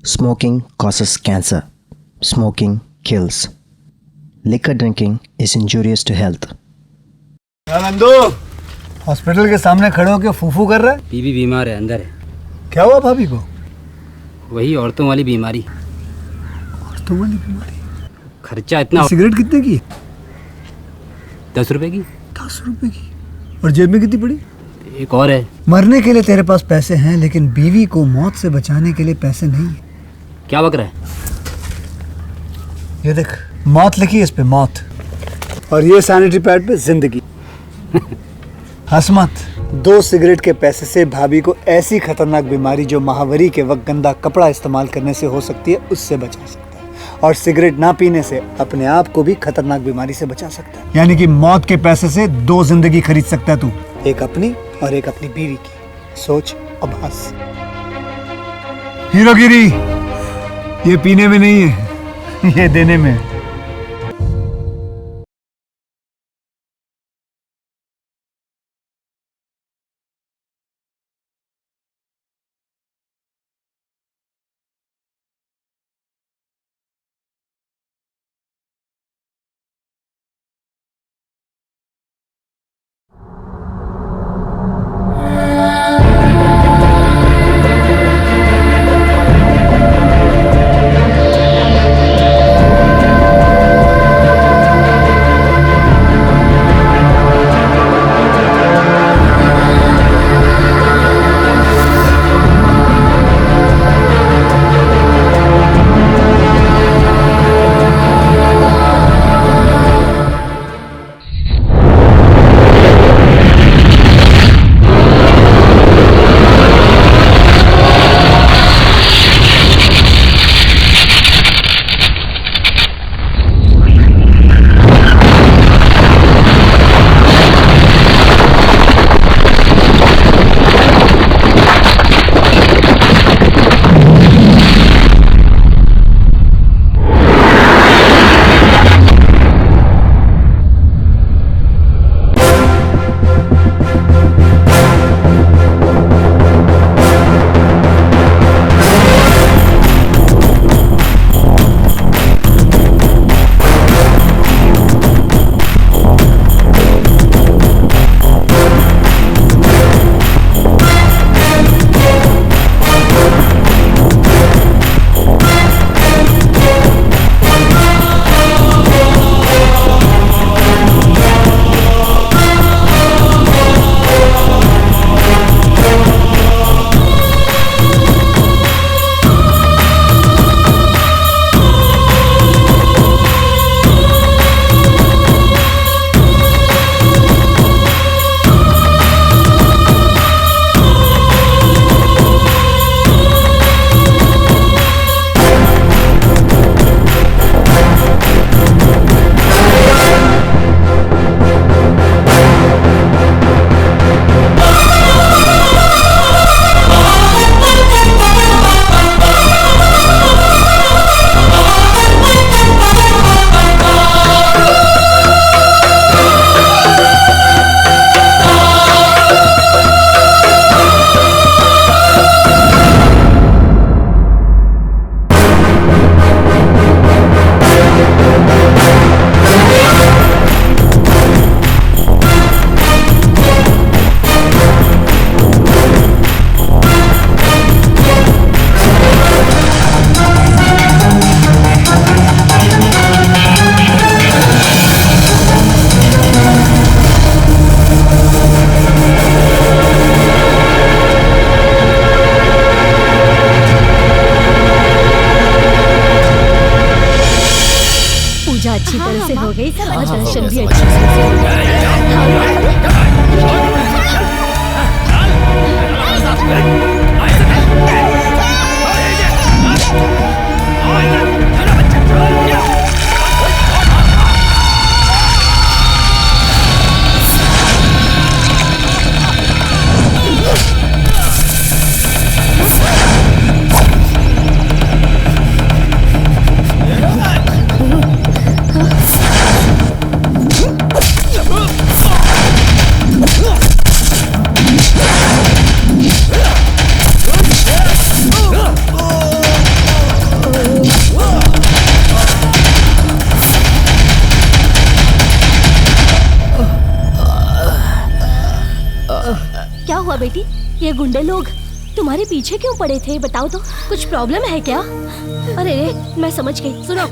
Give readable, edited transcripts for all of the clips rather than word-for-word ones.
Smoking causes cancer. Smoking kills. Liquor drinking is injurious to health. Nandu, hospital के सामने खड़े होकर फूफू कर रहा है। बीबी बीमार है, अंदर है। क्या हुआ भाभी को? वही औरतों वाली बीमारी। औरतों वाली बीमारी? खर्चा इतना। सिगरेट कितने की? 10 रुपए की। 10 रुपए की? और जेब में कितनी पड़ी? एक और है। मरने के लिए तेरे पास पैसे हैं, लेकिन बीवी को मौत से बचाने के लिए पैसे नहीं है। क्या बक रहा है? ये देख, मौत लिखी है इस पे, मौत। और ये सैनिटरी पैड पे जिंदगी। हंस मत। 2 सिगरेट के पैसे से भाभी को ऐसी खतरनाक बीमारी जो महावरी के वक्त गंदा कपड़ा इस्तेमाल करने से हो सकती है, उससे बचा सकता है। और सिगरेट ना पीने से अपने आप को भी खतरनाक बीमारी से बचा सकता है। यानी कि मौत के पैसे से 2 जिंदगी खरीद सकता है तू, एक अपनी और एक अपनी बीवी की। सोच अब हंस। हीरोगिरी ये पीने में नहीं है, ये देने में है। अच्छी तरह से हो गई, सब दर्शन भी अच्छी तरह से हो हुआ बेटी? ये गुंडे लोग तुम्हारे पीछे क्यों पड़े थे? बताओ तो, कुछ प्रॉब्लम है क्या? अरे मैं समझ गई। सुनो,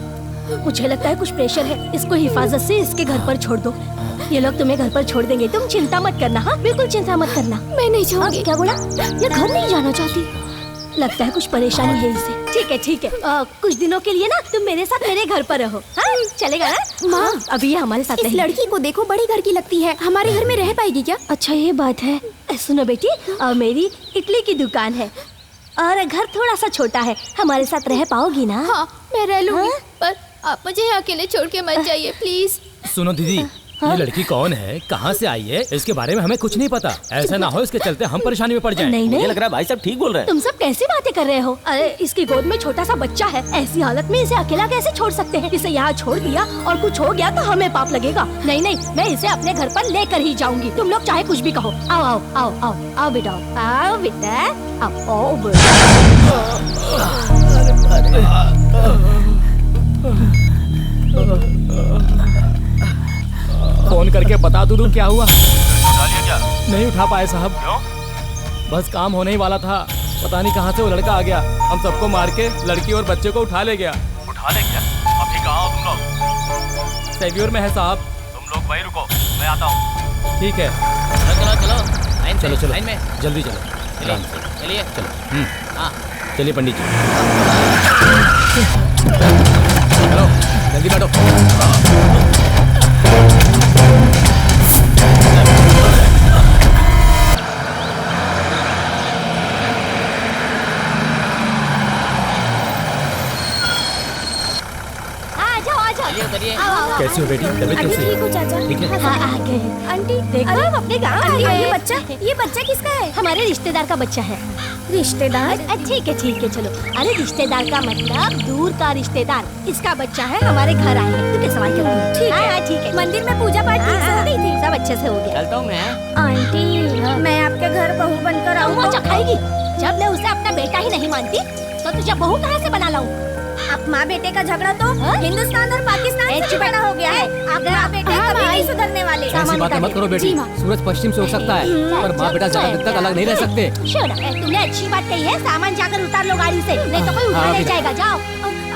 मुझे लगता है कुछ प्रेशर है। इसको हिफाजत से इसके घर पर छोड़ दो। ये लोग तुम्हें घर पर छोड़ देंगे, तुम चिंता मत करना। हाँ, बिल्कुल चिंता मत करना। मैं नहीं चाहूंगी। क्या बोला? ये घर नहीं जाना चाहती। लगता है कुछ परेशानी है इसे। ठीक है ठीक है, कुछ दिनों के लिए ना तुम मेरे साथ मेरे घर पर रहो। हाँ, चलेगा ना? माँ, अभी ये हमारे साथ इस लड़की को देखो, बड़ी घर की लगती है। हमारे घर में रह पाएगी क्या? अच्छा ये बात है। सुनो बेटी, मेरी इडली की दुकान है और घर थोड़ा सा छोटा है। हमारे साथ रह पाओगी ना? हाँ, मैं रह लूंगी। हाँ? पर आप मुझे अकेले छोड़ के मत जाइए प्लीज। सुनो दीदी, ये लड़की कौन है, कहाँ से आई है, इसके बारे में हमें कुछ नहीं पता। ऐसा ना हो इसके चलते हम परेशानी में पड़ जाएं। नहीं मुझे नहीं, लग रहा है भाई साहब ठीक बोल रहे हैं। तुम सब कैसी बातें कर रहे हो? अरे इसकी गोद में छोटा सा बच्चा है। ऐसी हालत में इसे अकेला कैसे छोड़ सकते हैं? इसे यहाँ छोड़ दिया और कुछ हो गया तो हमें पाप लगेगा। नहीं नहीं, मैं इसे अपने घर पर लेकर ही जाऊंगी। तुम लोग चाहे कुछ भी कहो। आओ आओ आओ आओ आओ बेटा, आओ बेटा, आओ फोन करके बता दूं क्या हुआ? उठा लिया क्या? नहीं उठा पाए साहब। क्यों? बस काम होने ही वाला था, पता नहीं कहाँ से वो लड़का आ गया, हम सबको मार के लड़की और बच्चे को उठा ले गया। उठा ले क्या? अभी कहाँ हो तुम लोग? सेव्योर में है साहब। तुम लोग वहीं रुको, मैं आता हूँ। ठीक है, चलो चलो लाइन से, चलो चलो लाइन में जल्दी चलो, आराम से चलिए। चलो। हाँ चलिए पंडित जी, चलो जल्दी बैठो। चलिए उतरिए। कैसी हो बेटी, तबीयत आंटी कैसी ठीक हो है? चाचा? ठीक है। हाँ आ गए। आंटी देखो, अरे हम अपने गाँव आ आंटी, गए। ये बच्चा किसका है? हमारे रिश्तेदार का बच्चा है। रिश्तेदार? ठीक है चलो। अरे रिश्तेदार का मतलब दूर का रिश्तेदार। इसका बच्चा है, हमारे घर आए हैं। तू क्या सवाल कर रही है? ठीक है। हाँ, ठीक है। मंदिर में पूजा पाठ ठीक से हो रही थी? सब अच्छे से हो गया। चलता हूँ मैं। आंटी, मैं आपके घर बहू बनकर आऊँ वो तो? चखाएगी। जब मैं उसे अपना बेटा ही नहीं मानती तो तुझे बहू कहाँ से बना लाऊं? अब माँ बेटे का झगड़ा तो हाँ? हिंदुस्तान और पाकिस्तान से भी बड़ा हो गया है। अब माँ बेटे हाँ, कभी भाई। नहीं सुधरने वाले। ऐसी बातें मत करो बेटी, सूरज पश्चिम से हो सकता है, पर माँ बेटा ज्यादा दिन तक अलग नहीं रह सकते। तुमने अच्छी बात कही है। सामान जाकर उतार लो गाड़ी से, नहीं तो कोई उठा हाँ, ले बेटा। जाएगा। जाओ,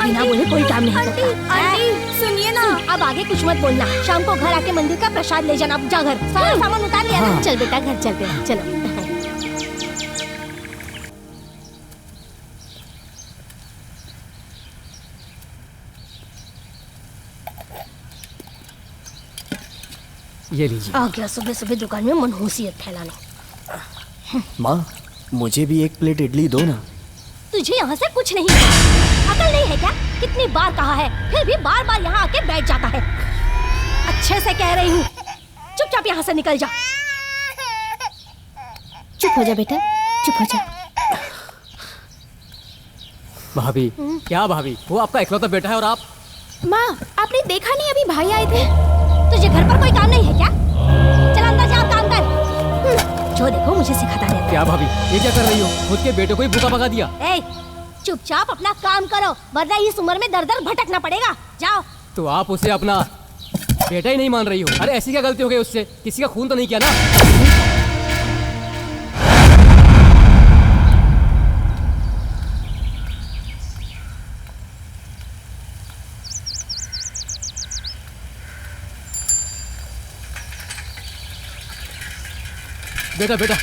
बिना बोले कोई काम नहीं आंटी, करता। आंटी सुनिए ना। अब आगे कुछ मत बोलना। शाम को घर आके मंदिर का प्रसाद ले जाना। अब जा घर, सारा सामान उतार लिया ना? हाँ। चल बेटा घर चलते हैं, चलो। ये लीजिए। आ गया सुबह सुबह दुकान में मनहूसियत फैलाने। माँ, मुझे भी एक प्लेट इडली दो ना। तुझे यहाँ से कुछ नहीं है। अकल नहीं है क्या? कितनी बार कहा है, फिर भी बार बार यहाँ आके बैठ जाता है। अच्छे से कह रही हूँ, चुपचाप यहाँ से निकल जा। चुप हो जा बेटा, चुप हो जा। भाभी, क्या भाभी, वो आपका इकलौता बेटा है और आप? माँ, आपने देखा नहीं अभी भाई आए थे? तुझे घर पर कोई काम नहीं है क्या? चल अंदर जा, काम कर। जो देखो मुझे सिखाता रहता है। क्या भाभी, ये क्या कर रही हो? खुद के बेटे को ही भूखा भगा दिया। ए, चुपचाप अपना काम करो, वरना इस उम्र में दर दर भटकना पड़ेगा। जाओ। तो आप उसे अपना बेटा ही नहीं मान रही हो? अरे ऐसी क्या गलती हो गई उससे? किसी का खून तो नहीं किया ना? बेटा बेटा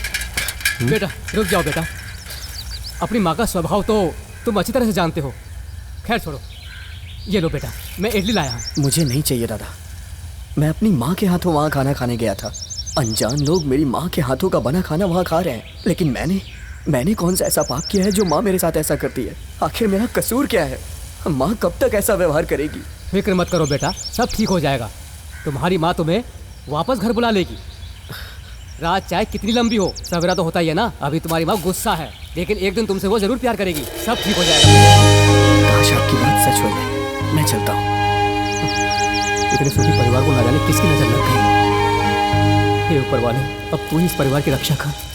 बेटा रुक जाओ बेटा। अपनी माँ का स्वभाव तो तुम अच्छी तरह से जानते हो। खैर छोड़ो, ये लो बेटा, मैं इडली लाया हूँ। मुझे नहीं चाहिए दादा, मैं अपनी माँ के हाथों वहाँ खाना खाने गया था। अनजान लोग मेरी माँ के हाथों का बना खाना वहाँ खा रहे हैं, लेकिन मैंने कौन सा ऐसा पाप किया है जो माँ मेरे साथ ऐसा करती है? आखिर मेरा कसूर क्या है? माँ कब तक ऐसा व्यवहार करेगी? फिक्र मत करो बेटा, सब ठीक हो जाएगा। तुम्हारी माँ तुम्हें वापस घर बुला लेगी। रात चाहे कितनी लंबी हो, सवेरा तो होता ही है ना। अभी तुम्हारी माँ गुस्सा है, लेकिन एक दिन तुमसे वो जरूर प्यार करेगी। सब ठीक हो जाएगा। काश आपकी बात सच हो जाए। मैं चलता हूँ। इतने सुखी परिवार को ना जाने किसकी नजर लग गई। हे ऊपर वाले, अब तू ही इस परिवार की रक्षा कर।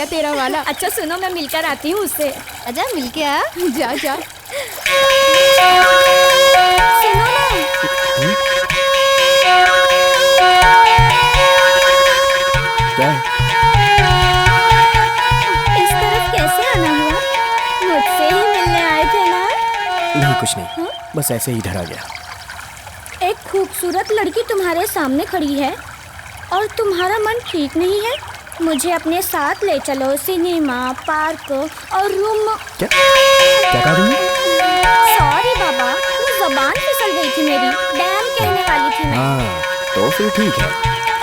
तेरा वाला। अच्छा सुनो, मैं मिलकर आती हूँ उससे। अच्छा मिल के आ। जा जा। सुनो ना। क्या है? इस तरफ कैसे आना हुआ? मुझसे ही मिलने आए थे ना? नहीं कुछ नहीं, बस ऐसे ही इधर आ गया। एक खूबसूरत लड़की तुम्हारे सामने खड़ी है और तुम्हारा मन ठीक नहीं है। मुझे अपने साथ ले चलो, सिनेमा, पार्क और रूम। क्या कहा तुमने? सॉरी बाबा, वो जबान फिसल गई थी मेरी। डैम कहने वाली थी मैं। हाँ तो फिर ठीक है।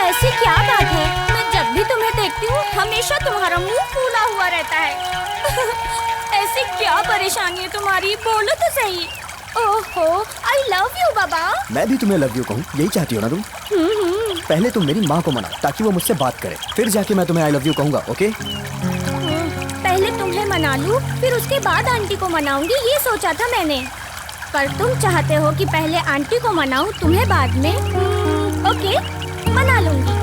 ऐसी क्या बात है, मैं जब भी तुम्हें देखती हूँ हमेशा तुम्हारा मुंह फूला हुआ रहता है। ऐसी क्या परेशानी है तुम्हारी, बोलो तो सही। ओहो, आई लव यू बाबा। मैं भी तुम्हें लव यू कहूँ, यही चाहती हो ना तुम? पहले तुम मेरी माँ को मनाओ ताकि वो मुझसे बात करे, फिर जाके मैं तुम्हें आई लव यू कहूँगा, ओके? पहले तुम्हें मना लूं, फिर उसके बाद आंटी को मनाऊंगी, ये सोचा था मैंने। पर तुम चाहते हो कि पहले आंटी को मनाऊं, तुम्हें बाद में। ओके, मना लूंगी।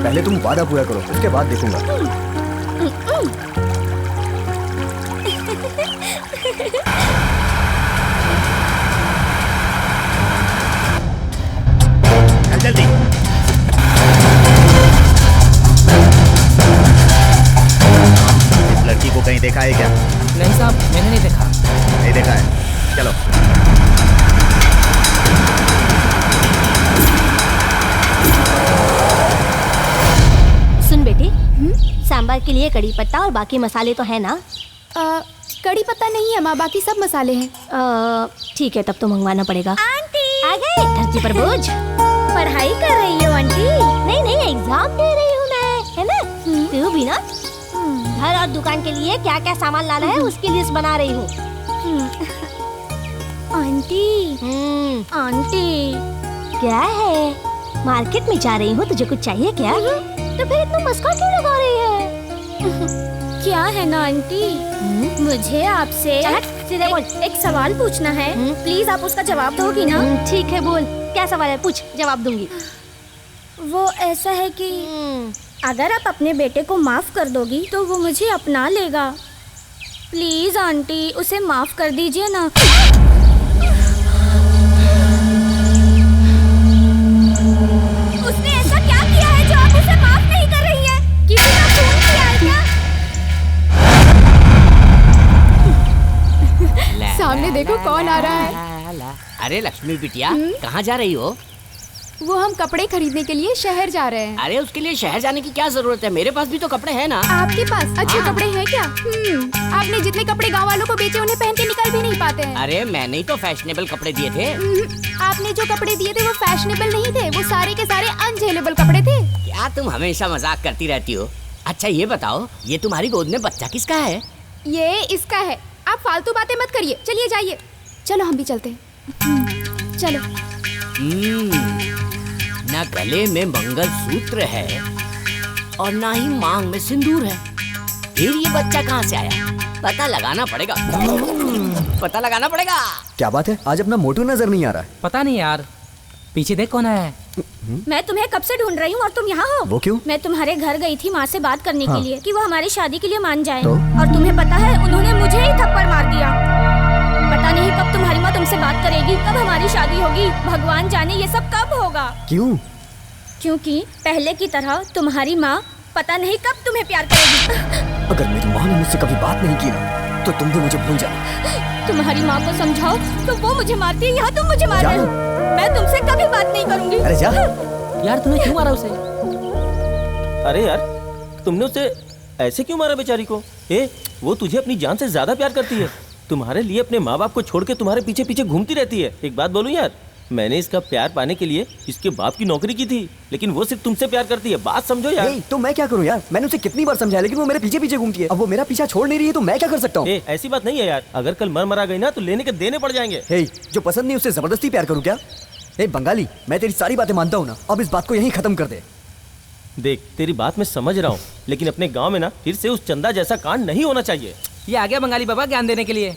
पहले तुम वादा पूरा करो, उसके बाद देखूंगा। जल्दी। इस लड़की को कहीं देखा है क्या? नहीं साहब, मैंने नहीं देखा। नहीं देखा है, चलो। सुन बेटी, सांभर के लिए कड़ी पत्ता और बाकी मसाले तो है ना? कड़ी पत्ता नहीं है माँ, बाकी सब मसाले हैं। ठीक है, तब तो मंगवाना पड़ेगा। आंटी आ गए धरती पर बोझ। पढ़ाई कर रही हो आंटी? नहीं नहीं, एग्जाम दे रही हूँ मैं, है ना? तू भी ना घर और दुकान के लिए क्या क्या सामान लाना है उसकी लिस्ट बना रही हूँ। आंटी आंटी क्या है, मार्केट में जा रही हूँ, तुझे कुछ चाहिए क्या? तो फिर इतना मस्का क्यों लगा रही है? क्या है ना आंटी, मुझे आपसे सीधे बोल। एक सवाल पूछना है। प्लीज आप उसका जवाब दोगी ना? ठीक है, बोल क्या सवाल है, पूछ, जवाब दूंगी। वो ऐसा है कि अगर आप अपने बेटे को माफ कर दोगी तो वो मुझे अपना लेगा। प्लीज आंटी, उसे माफ कर दीजिए ना। उसने ऐसा क्या किया है जो आप उसे माफ नहीं कर रही हैं? किसी का खून किया है क्या? सामने देखो कौन आ रहा है। अरे लक्ष्मी बिटिया, कहाँ जा रही हो? वो हम कपड़े खरीदने के लिए शहर जा रहे हैं। अरे उसके लिए शहर जाने की क्या जरूरत है, मेरे पास भी तो कपड़े हैं ना। आपके पास अच्छे कपड़े हैं क्या? आपने जितने कपड़े गांव वालों को बेचे उन्हें पहन के निकल भी नहीं पाते हैं। अरे मैंने ही तो फैशनेबल कपड़े दिए थे। आपने जो कपड़े दिए थे वो फैशनेबल नहीं थे, वो सारे के सारे अनझेलेबल कपड़े थे। क्या तुम हमेशा मजाक करती रहती हो? अच्छा ये बताओ, ये तुम्हारी गोद में बच्चा किसका है? ये इसका है। आप फालतू बातें मत करिए, चलिए जाइए। चलो हम भी चलते हैं। चलो। ना गले में मंगलसूत्र है और ना ही मांग में सिंदूर है, फिर ये बच्चा कहाँ से आया? पता लगाना पड़ेगा, पता लगाना पड़ेगा। क्या बात है, आज अपना मोटू नजर नहीं आ रहा है। पता नहीं यार, पीछे देख कौन आया है। मैं तुम्हें कब से ढूंढ रही हूँ और तुम यहाँ हो। वो क्यों? मैं तुम्हारे घर गई थी माँ से बात करने के लिए कि वो हमारी शादी के लिए मान जाए। तो? और तुम्हें पता है उन्होंने मुझे ही थप्पड़ मार दिया। पता नहीं कब तुम्हारी माँ तुमसे बात करेगी, कब हमारी शादी होगी, भगवान जाने ये सब कब होगा। क्यों? क्योंकि पहले की तरह तुम्हारी माँ पता नहीं कब तुम्हें प्यार करेगी। अगर मेरी माँ ने मुझसे कभी बात नहीं की ना तो तुम भी मुझे भूल जाना। तुम्हारी माँ को समझाओ तो वो मुझे मारती है, यहाँ तुम मुझे मार रहे हो। मैं तुमसे कभी बात नहीं करूंगी। अरे जा। यार तूने क्यों मारा उसे? अरे यार, तुमने उसे ऐसे क्यों मारा बेचारी को? वो तुझे अपनी जान से ज्यादा प्यार करती है, तुम्हारे लिए अपने माँ बाप को छोड़ के तुम्हारे पीछे पीछे घूमती रहती है। एक बात बोलूं यार, मैंने इसका प्यार पाने के लिए इसके बाप की नौकरी की थी, लेकिन वो सिर्फ तुमसे प्यार करती है, बात समझो यार। तो मैं क्या करूं यार, मैंने उसे कितनी बार समझाया लेकिन वो मेरे पीछे पीछे घूमती है। अब वो मेरा पीछा छोड़ नहीं रही है तो मैं क्या कर सकता हूँ? ऐसी बात नहीं है यार, अगर कल मर गई ना तो लेने के देने पड़ जाएंगे। जो पसंद नहीं उससे जबरदस्ती प्यार करूँ क्या? बंगाली, मैं तेरी सारी बातें मानता हूँ ना, अब इस बात को यहीं खत्म कर दे। देख तेरी बात मैं समझ रहा हूँ, लेकिन अपने गाँव में ना फिर से उस चंदा जैसा कांड नहीं होना चाहिए। ये आ गया बंगाली बाबा ज्ञान देने के लिए।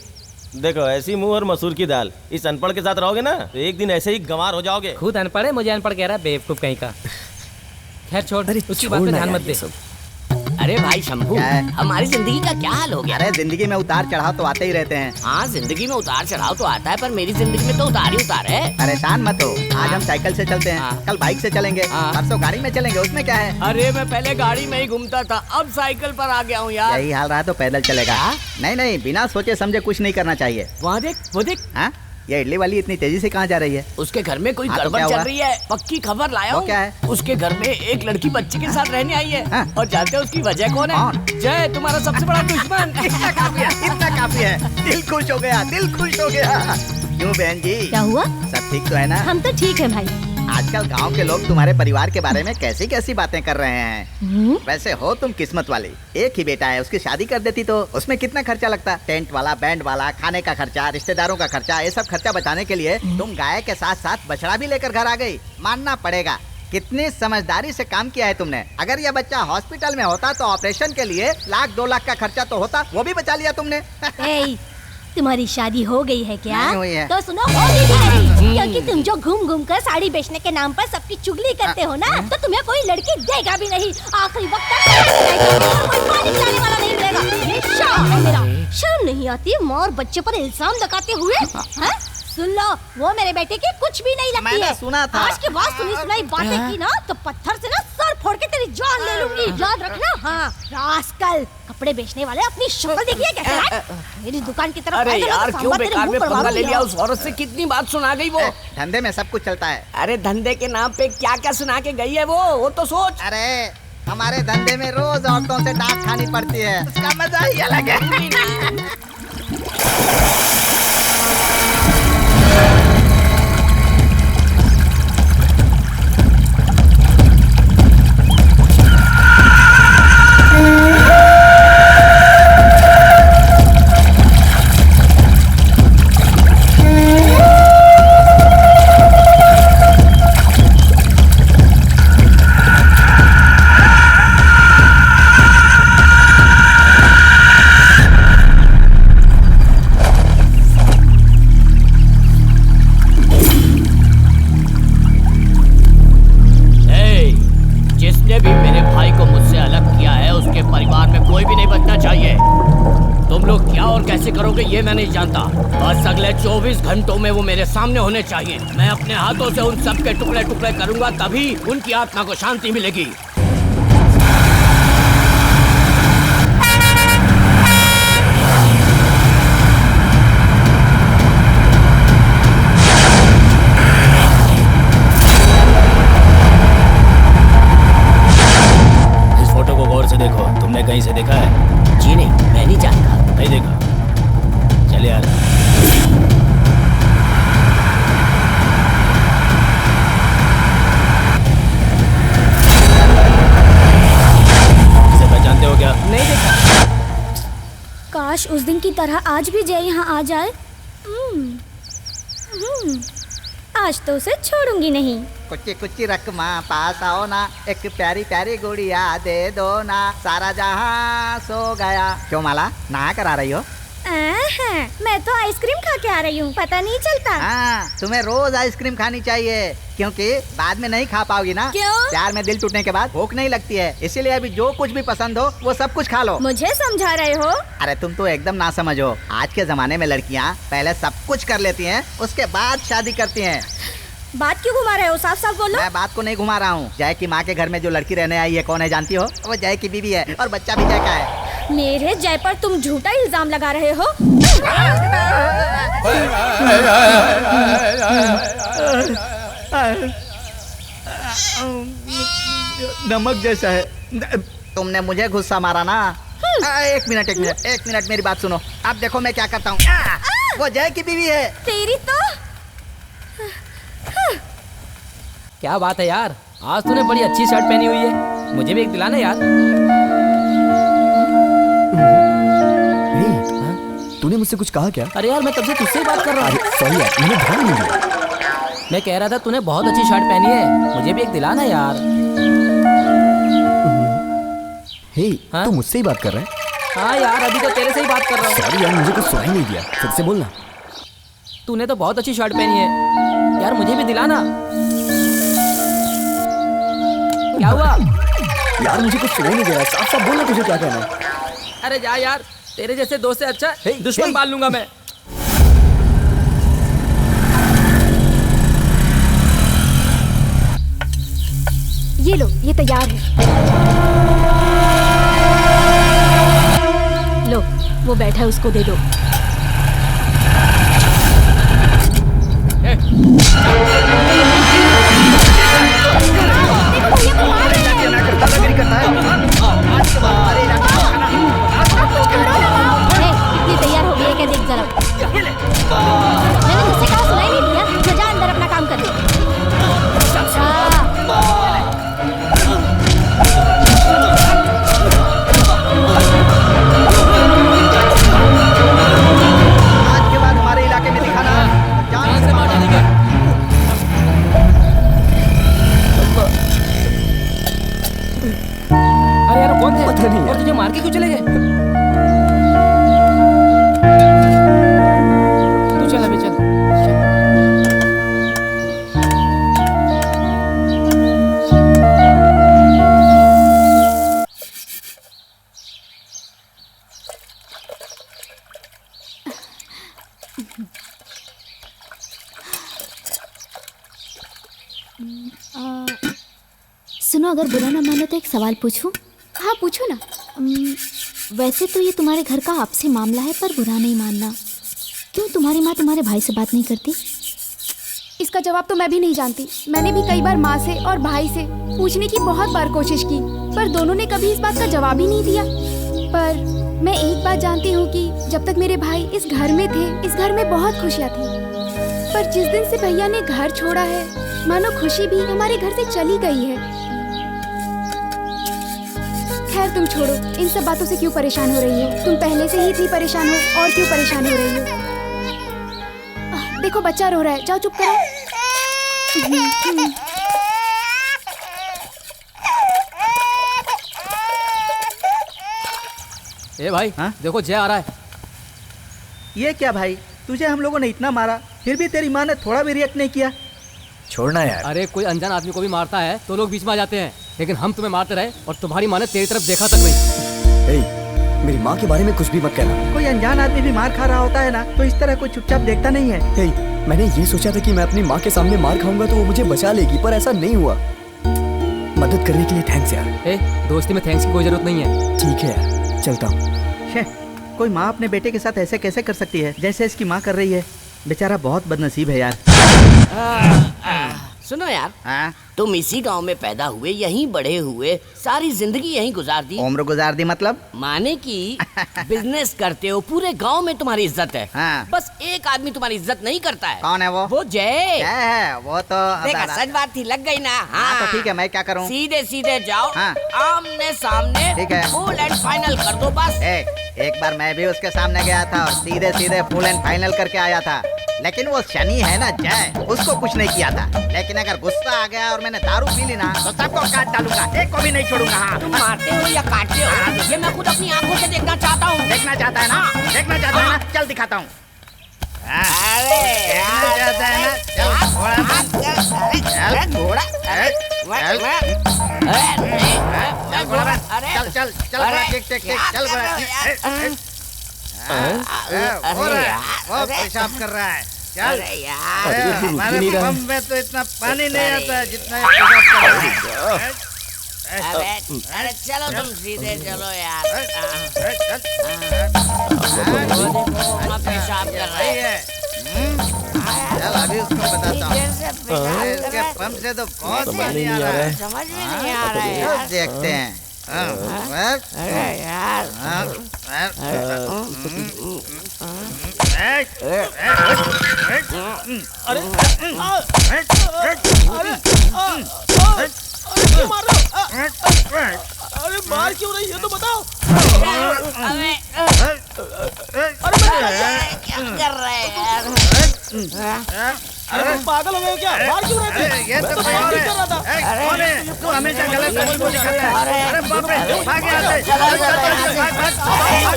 देखो ऐसी मुंह और मसूर की दाल, इस अनपढ़ के साथ रहोगे ना तो एक दिन ऐसे ही गंवार हो जाओगे। खुद अनपढ़ है, मुझे अनपढ़ कह रहा है, बेवकूफ कहीं का। खैर छोड़, उसकी बात पे ध्यान मत दे। अरे भाई शंभू, क्या है? हमारी जिंदगी का क्या हाल हो गया? अरे जिंदगी में उतार चढ़ाव तो आते ही रहते हैं। हाँ, जिंदगी में उतार चढ़ाव तो आता है, पर मेरी जिंदगी में तो उतार ही उतार है। परेशान मत हो, आज हम साइकिल से चलते हैं, हाँ। कल बाइक से चलेंगे, हाँ। परसों गाड़ी में चलेंगे, उसमें क्या है? अरे मैं पहले गाड़ी में ही घूमता था, अब साइकिल पर आ गया हूँ यार। यही हाल रहा तो पैदल चलेगा। नहीं नहीं, बिना सोचे समझे कुछ नहीं करना चाहिए। वहाँ देख, वो देख, हाँ, ये इडली वाली इतनी तेजी से कहाँ जा रही है? उसके घर में कोई हाँ, तो गड़बड़ क्या चल हुआ? रही है, पक्की खबर लाया वो हूँ। क्या है? उसके घर में एक लड़की बच्चे के साथ रहने आई है। हाँ। और जानते हो उसकी वजह कौन है? कौन? जय, तुम्हारा सबसे बड़ा दुश्मन। इतना काफी है, इतना काफी है। दिल खुश हो गया, दिल खुश हो गया। क्यों बहन जी, क्या हुआ? सब ठीक तो है ना? हम तो ठीक है भाई। आजकल गांव के लोग तुम्हारे परिवार के बारे में कैसी कैसी बातें कर रहे हैं। वैसे हो तुम किस्मत वाली, एक ही बेटा है, उसकी शादी कर देती तो उसमें कितना खर्चा लगता? टेंट वाला, बैंड वाला, खाने का खर्चा, रिश्तेदारों का खर्चा, ये सब खर्चा बचाने के लिए तुम गाय के साथ साथ बछड़ा भी लेकर घर आ गई। मानना पड़ेगा, कितनी समझदारी से काम किया है तुमने। अगर यह बच्चा हॉस्पिटल में होता तो ऑपरेशन के लिए 1-2 लाख का खर्चा तो होता, वो भी बचा लिया तुमने। ए, तुम्हारी शादी हो गई है क्या? नहीं हुई है। तो सुनो, होगी भी नहीं, क्योंकि तुम जो घूम घूम कर साड़ी बेचने के नाम पर सबकी चुगली करते हो ना, तो तुम्हें कोई लड़की देगा भी नहीं। आखिरी वक्त तक कोई पानी पिलाने वाला नहीं मिलेगा। ये शर्म है मेरा। शर्म नहीं आती माँ और बच्चे पर इल्जाम लगाते हुए? हाँ? सुन लो, वो मेरे बेटे की कुछ भी नहीं लगती मैंने है। सुना था। आज के बाद सुनी सुनाई बातें की ना तो पत्थर से ना सर फोड़ के तेरी जान ले लूंगी। याद रखना। हाँ, रास्कल, कपड़े बेचने वाले अपनी शक्ल देखिए कैसे है? मेरी दुकान की तरफ अरे आएगा ना तो यार, क्यों सांभर तेरे बेकार मुंह में पर पंगा ले मारूंगी। लिया? उस औरत से कितनी बात सुना गई वो। धंधे में सब कुछ चलता है। अरे धंधे के नाम पे क्या क्या सुना के गई है वो तो सोच। अरे हमारे धंधे में रोज औरतों से डांट खानी पड़ती है, उसका मजा ही अलग है। जिसने भी मेरे भाई को मुझसे अलग किया है उसके परिवार में कोई भी नहीं बचना चाहिए। तुम लोग क्या और कैसे करोगे ये मैं नहीं जानता, बस अगले 24 घंटों में वो मेरे सामने होने चाहिए। मैं अपने हाथों से उन सब के टुकड़े टुकड़े करूंगा, तभी उनकी आत्मा को शांति मिलेगी। से देखो, तुमने कहीं से देखा है? जी नहीं, मैं नहीं जानता। नहीं देखा? चल यार। इसे पहचानते हो क्या? नहीं देखा। काश उस दिन की तरह आज भी जय यहाँ आ जाए। आज तो उसे छोड़ूंगी नहीं। कुछ कुछ रकमा पास आओ ना, एक प्यारी प्यारी गुड़िया दे दो ना, सारा जहां सो गया। क्यों माला, नहा कर आ रही हो? मैं तो आइसक्रीम खा के आ रही हूँ, पता नहीं चलता। हाँ, तुम्हें रोज आइसक्रीम खानी चाहिए, क्योंकि बाद में नहीं खा पाओगी ना। क्यों? प्यार में दिल टूटने के बाद भूख नहीं लगती है, इसीलिए अभी जो कुछ भी पसंद हो वो सब कुछ खा लो। मुझे समझा रहे हो? अरे तुम तो एकदम ना समझो। आज के जमाने में लड़कियाँ पहले सब कुछ कर लेती हैं, उसके बाद शादी करती हैं। बात क्यों घुमा रहे हो? साफ साफ बोलो। मैं बात को नहीं घुमा रहा हूँ। जय की माँ के घर में जो लड़की रहने आई है कौन है जानती हो? वो जय की बीवी है और बच्चा भी जय का है। मेरे जय पर तुम झूठा इल्जाम लगा रहे हो। नमक जैसा है। तुमने मुझे गुस्सा मारा ना। एक मिनट मेरी बात सुनो। अब देखो मैं क्या करता हूँ। वो जय की बीवी है। तेरी तो क्या बात है यार, आज तूने बड़ी अच्छी शर्ट पहनी हुई है, मुझे भी एक दिलाना यार। तूने मुझसे कुछ कहा क्या? अरे यार, मैं तब से तुझसे ही बात कर रहा हूँ। सॉरी यार, मैंने ध्यान नहीं दिया। मैं कह रहा था तूने बहुत अच्छी शर्ट पहनी है, मुझे भी एक दिलाना यार। तू मुझसे ही बात कर रहा है? हाँ यार, अभी तो तेरे से ही बात कर रहा हूँ। सॉरी यार, मुझे कुछ सुनाई नहीं दिया, फिर से बोलना। तूने तो बहुत अच्छी शर्ट पहनी है यार, मुझे भी दिलाना। क्या हुआ? यार मुझे कुछ सुनाई नहीं दे रहा, साफ साफ बोलना तुझे क्या कहना है। अरे जा यार, तेरे जैसे दोस्त से अच्छा दुश्मन पाल लूंगा मैं। ये लो, ये तैयार है। लो, वो बैठा है, उसको दे दो। ये तैयार हो गया क्या, देख जरा। मैंने तुझसे कहा, सुनाई नहीं दिया? जा अंदर अपना काम कर ले। आज के बाद हमारे इलाके में दिखाना, जान से मार डालेंगे। अरे यार कौन है? पता नहीं और तुझे मार के क्यों चले गए? तू चल अभी, चल। सुनो, अगर बुरा ना मानो तो एक सवाल पूछूं? हाँ पूछो ना। वैसे तो ये तुम्हारे घर का आपसी मामला है, पर बुरा नहीं मानना। क्यों तुम्हारी माँ तुम्हारे भाई से बात नहीं करती? इसका जवाब तो मैं भी नहीं जानती। मैंने भी कई बार माँ से और भाई से पूछने की बहुत बार कोशिश की, पर दोनों ने कभी इस बात का जवाब ही नहीं दिया। पर मैं एक बात जानती हूँ कि जब तक मेरे भाई इस घर में थे, इस घर में बहुत खुशियाँ थी। पर जिस दिन से भैया ने घर छोड़ा है, मानो खुशी भी हमारे घर से चली गई है। खैर तुम छोड़ो, इन सब बातों से क्यों परेशान हो रही हो? तुम पहले से ही इतनी परेशान हो, और क्यों परेशान हो रही हो? देखो बच्चा रो रहा है, जाओ चुप करो। ए भाई, देखो जय आ रहा है। ये क्या भाई, तुझे हम लोगों ने इतना मारा, फिर भी तेरी माँ ने थोड़ा भी रिएक्ट नहीं किया। छोड़ना यार। अरे कोई अनजान आदमी को भी मारता है तो लोग बीच में आ जाते हैं, लेकिन हम तुम्हें मारते रहे और तुम्हारी माँ ने तेरी तरफ देखा तक नहीं। मेरी माँ के बारे में कुछ भी मत कहना। कोई अनजान आदमी भी मार खा रहा होता है ना, तो इस तरह कोई चुपचाप देखता नहीं है। मैंने ये सोचा था कि मैं अपनी माँ के सामने मार खाऊंगा तो वो मुझे बचा लेगी, पर ऐसा नहीं हुआ। मदद करने के लिए थैंक्स यार। दोस्ती में थैंक्स की कोई जरूरत नहीं है। ठीक है यार, चलता हूँ। कोई माँ अपने बेटे के साथ ऐसे कैसे कर सकती है जैसे इसकी माँ कर रही है? बेचारा बहुत बदनसीब है यार। सुनो यार, तुम इसी गांव में पैदा हुए, यहीं बड़े हुए, सारी जिंदगी यहीं गुजार दी। उम्र गुजार दी मतलब? माने कि बिजनेस करते हो, पूरे गांव में तुम्हारी इज्जत है। बस एक आदमी तुम्हारी इज्जत नहीं करता है। कौन है वो? वो जय। क्या है वो? तो देखा, सच बात थी, लग गई ना। हाँ तो ठीक है, मैं क्या करूँ? सीधे सीधे जाओ, आमने सामने, ठीक है, फुल एंड फाइनल कर दो बस। एक बार मैं भी उसके सामने गया था और सीधे सीधे फुल एंड फाइनल करके आया था, लेकिन वो शनि है ना जय, उसको कुछ नहीं किया था। लेकिन अगर गुस्सा आ गया और मैंने दारू पी ली ना, तो सबको काट डालूंगा, एक को भी नहीं छोड़ूंगा। तुम मारते हो या काटते हो, ये मैं खुद अपनी आंखों से देखना चाहता हूँ। देखना चाहता है ना? देखना चाहता है ना? चल दिखाता हूँ। देखना चाहता है ना? चल घोड़ा, चल चल चल घोड़ा, टिक टिक टिक, चल घोड़ा। वो पेशाब कर रहा है, चल। हमारे पंप में तो इतना पानी नहीं आता है जितना पेशाब कर रहा है। अरे चलो तुम सीधे चलो यार। पेशाब कर रहा है। चल अभी उसको बताता हूँ। इसके पंप से तो बहुत पानी आ रहा है, समझ में नहीं आ रहा है। देखते हैं। अरे यार, अरे मार क्यों रही है तो बताओ। क्या कर रहे हैं यार? अरे तुम पागल हो गए हो क्या? मार क्यों रहे थे? ये तो कौन है? कौन है? तू हमेशा गलत सबको दिखाता है। अरे बाप रे, भाग यहाँ से।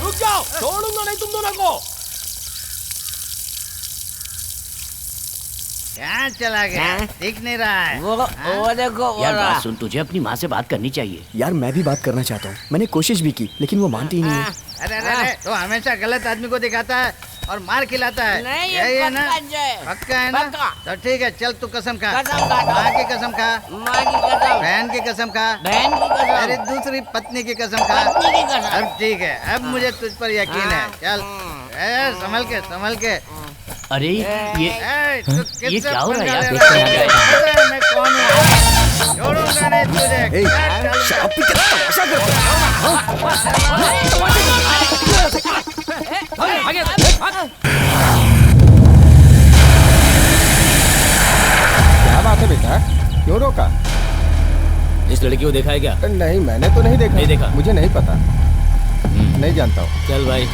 रुक जाओ, छोड़ूंगा नहीं तुम दोनों को। क्या चला गया? दिख नहीं रहा है। वो देखो यार, बात सुन, तुझे अपनी माँ से बात करनी चाहिए। यार मैं भी बात करना चाहता हूँ, मैंने कोशिश भी की लेकिन वो मानती ही नहीं है। अरे अरे अरे, तो हमेशा गलत आदमी को दिखाता है और मार खिलाता है। नहीं, यही है ना? पक्का है ना? पक्का। तो ठीक है, चल तू कसम खा। कसम खा। माँ की कसम खा। माँ की कसम। बहन की कसम खा। बहन की कसम। अरे दूसरी पत्नी की कसम खा। पत्नी की कसम। अब ठीक है, अब मुझे तुझ पर यकीन है। चल संभल के संभल के। अरे ये क्या हो रहा है यार? मैं कौन हूँ? छोड़ूंगा नहीं तुझे। शराब पी के तमाशा करते क्या बात है बेटा, क्यों रोका? इस लड़की को देखा है क्या? नहीं, मैंने तो नहीं देखा। नहीं देखा? मुझे नहीं पता, नहीं जानता हूँ। चल भाई।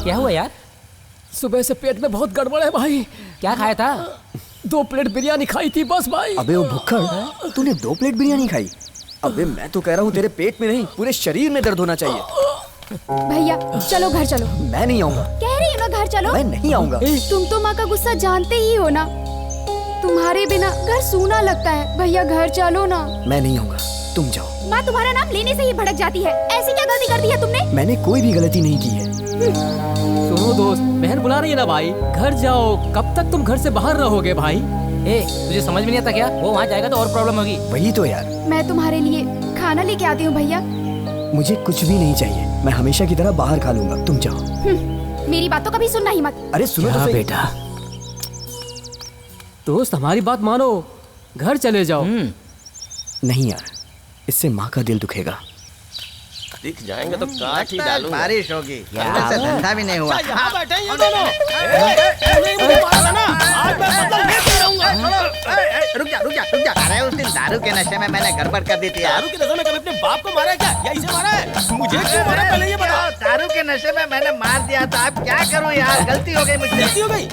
क्या हुआ यार? सुबह से पेट में बहुत गड़बड़ है भाई। क्या खाया था? 2 प्लेट बिरयानी खाई थी बस भाई। अबे वो भुक्कड़, तूने 2 प्लेट बिरयानी खाई? अबे मैं तो कह रहा हूँ तेरे पेट में नहीं, पूरे शरीर में दर्द होना चाहिए। भैया चलो घर चलो। मैं नहीं आऊँगा। कह रही हूँ ना घर चलो। मैं नहीं आऊँगा। तुम तो माँ का गुस्सा जानते ही हो ना, तुम्हारे बिना घर सूना लगता है। भैया घर चलो ना। मैं नहीं आऊँगा, तुम जाओ। माँ तुम्हारा नाम लेने से ही भड़क जाती है। ऐसी क्या गलती कर दी है तुमने? मैंने कोई भी गलती नहीं की है। सुनो दोस्त, बहन बुला रही है ना भाई, घर जाओ। कब तक तुम घर से बाहर रहोगे भाई? तुझे समझ में नहीं आता क्या? वो वहाँ जाएगा तो और प्रॉब्लम होगी। वही तो यार। मैं तुम्हारे लिए खाना लेके आती हूँ भैया। मुझे कुछ भी नहीं चाहिए, मैं हमेशा की तरह बाहर खा लूंगा, तुम जाओ। मेरी बात तो कभी सुनना ही मत। अरे सुनो तो सही। बेटा दोस्त, हमारी बात मानो, घर चले जाओ। नहीं यार, इससे माँ का दिल दुखेगा। दिख जाएंगे तो काट ही डालूंगा। बारिश होगी, अंदर से धंधा भी नहीं हुआ। यहाँ बैठे हैं ये दोनों। रुक जा। अरे उस दिन दारू के नशे में मैंने गड़बड़ कर दी थी। दारू के नशे में कभी अपने बाप को मारा है क्या, या इसे मारा है? मुझे क्यों मारा, पहले ये बताओ। दारू के नशे में मैंने मार दिया था, अब क्या करूं यार? गलती हो गई मुझसे। गलती हो गई?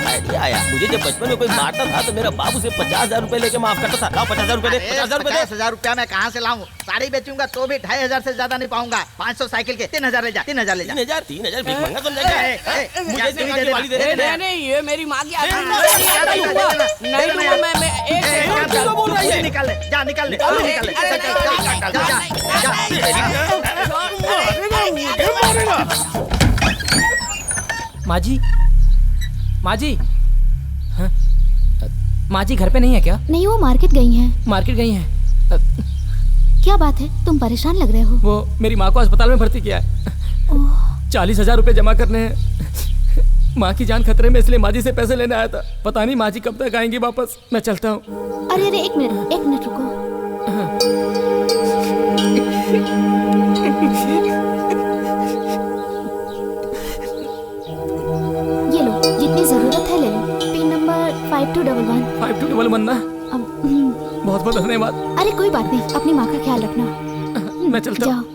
आइडिया आया मुझे, जब बचपन में कोई मारता था तो मेरा बाप उसे 50,000 रुपए लेके माफ करता था। लाओ 50,000 रुपए दे। 50,000 रुपए दे। 50,000 रुपया मैं कहाँ से लाऊं? साड़ी बेचूंगा तो भी 2,500 से ज्यादा नहीं पाऊंगा। 500 साइकिल के 3,000 ले जा। 3,000 ले जा। 3,000 भीख मंगा समझा क्या? मुझे इतनी गाली दे रहे हैं। नहीं, ये मेरी माँ की आदत नहीं दूंगा मैं। एक बोल रही है? निकाल ले, जा निकाल ले, निकाल ले। माँ जी, माँ जी, हाँ? माँ जी घर पे नहीं है क्या? नहीं, वो मार्केट गई हैं। मार्केट गई हैं? क्या बात है, तुम परेशान लग रहे हो? वो मेरी माँ को अस्पताल में भर्ती किया है। 40,000 रुपए जमा करने हैं। माँ की जान खतरे में, इसलिए माँ जी से पैसे लेने आया था। पता नहीं माँ जी कब तक आएंगी वापस। मैं चलता हूँ। अरे एक मिनट रुको। ये लो, जितनी जरूरत है ले लो। Pin number 5211। 5211 ना? बहुत बहुत धन्यवाद। अरे कोई बात नहीं, अपनी माँ का ख्याल रखना। मैं चलता हूँ।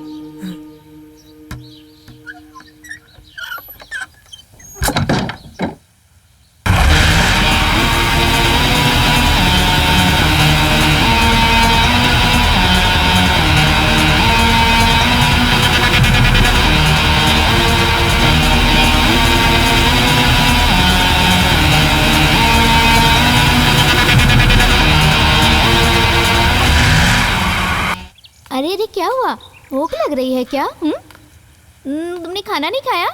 अरे क्या हुआ? भूख लग रही है क्या? तुमने खाना नहीं खाया?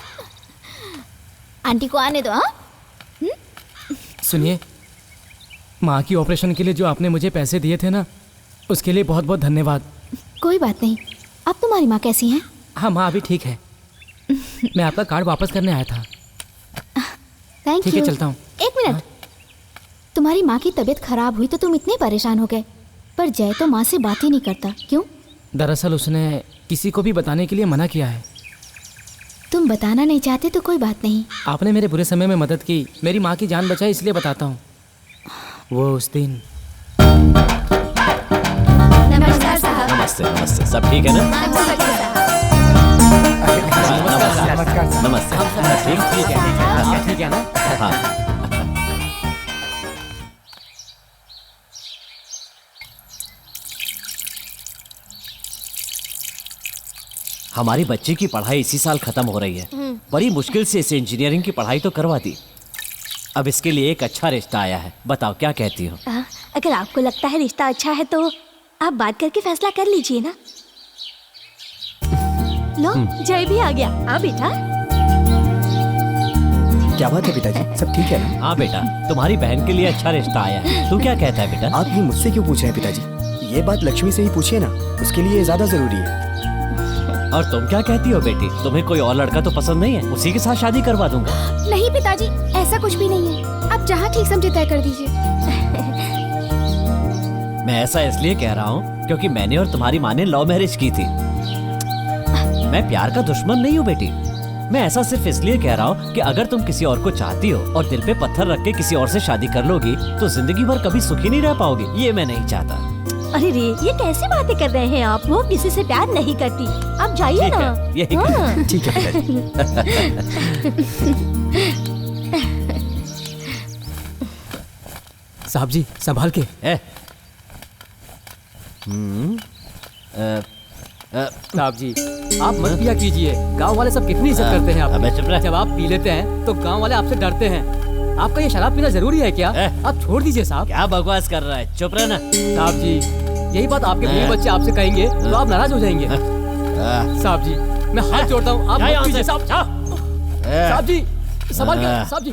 आंटी को आने दो। हाँ सुनिए, माँ की ऑपरेशन के लिए जो आपने मुझे पैसे दिए थे ना, उसके लिए बहुत बहुत धन्यवाद। कोई बात नहीं। अब तुम्हारी माँ कैसी है? हाँ, माँ अभी ठीक है। मैं आपका कार्ड वापस करने आया था। Thank you. ठीक है, चलता हूँ। एक मिनट। तुम्हारी माँ की तबीयत खराब हुई तो तुम इतने परेशान हो गए, पर जय तो माँ से बात ही नहीं करता, क्यों? दरअसल उसने किसी को भी बताने के लिए मना किया है। तुम बताना नहीं चाहते तो कोई बात नहीं। आपने मेरे बुरे समय में मदद की, मेरी माँ की जान बचाई, इसलिए बताता हूँ। वो उस दिन। नमस्कार साहब। नमस्ते, सब ठीक है ना? नमस्कार सर। नमस्ते। हम सब ठीक है आप ठीक है ना? हाँ। हमारी बच्ची की पढ़ाई इसी साल खत्म हो रही है। बड़ी मुश्किल से इसे इंजीनियरिंग की पढ़ाई तो करवा दी। अब इसके लिए एक अच्छा रिश्ता आया है, बताओ क्या कहती हो? अगर आपको लगता है रिश्ता अच्छा है तो आप बात करके फैसला कर लीजिए ना। लो जय भी आ गया। हाँ बेटा। क्या बात है पिताजी, सब ठीक है ना? हाँ बेटा, तुम्हारी बहन के लिए अच्छा रिश्ता आया है। तू क्या कहता है बेटा? आप ये मुझसे क्यों पूछ रहे हैं पिताजी? ये बात लक्ष्मी से ही पूछिए ना, उसके लिए ज्यादा जरूरी है। और तुम क्या कहती हो बेटी? तुम्हें कोई और लड़का तो पसंद नहीं है? उसी के साथ शादी करवा दूंगा। नहीं पिताजी, ऐसा कुछ भी नहीं है। आप जहाँ ठीक समझे तय कर दीजिए। मैं ऐसा इसलिए कह रहा हूँ क्योंकि मैंने और तुम्हारी माँ ने लव मैरिज की थी। मैं प्यार का दुश्मन नहीं हूँ बेटी। मैं ऐसा सिर्फ इसलिए कह रहा हूँ कि अगर तुम किसी और को चाहती हो और दिल पे पत्थर रख के किसी और से शादी कर लोगी तो जिंदगी भर कभी सुखी नहीं रह पाओगी। ये मैं नहीं चाहता। अरे रे, ये कैसी बातें कर रहे हैं आप? वो किसी से प्यार नहीं करती। आप जाइए ना। यही हाँ। ठीक है पिताजी। साहब जी संभाल के। साहब जी आप मत पिया कीजिए, गांव वाले सब कितनी इज्जत करते हैं आप। जब आप पी लेते हैं तो गांव वाले आपसे डरते हैं। आपका ये शराब पीना जरूरी है क्या? आप छोड़ दीजिए साहब। क्या बकवास कर रहा है, चुप रहना। साहब जी यही बात आपके बीवी बच्चे आपसे कहेंगे तो आप नाराज हो जाएंगे। साहब जी मैं हाथ जोड़ता हूँ, आप मत पीजिए साहब। साहब जी संभाल के साहब जी।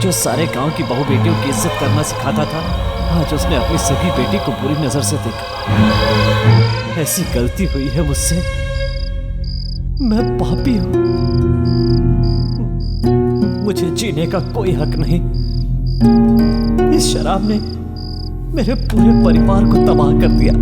जो सारे गांव की बहू बेटियों की इज्जत करना सिखाता था, आज उसने अपनी सगी बेटी को बुरी नजर से देखा। ऐसी गलती हुई है मुझसे, मैं पापी हूं। मुझे जीने का कोई हक नहीं। इस शराब ने मेरे पूरे परिवार को तबाह कर दिया।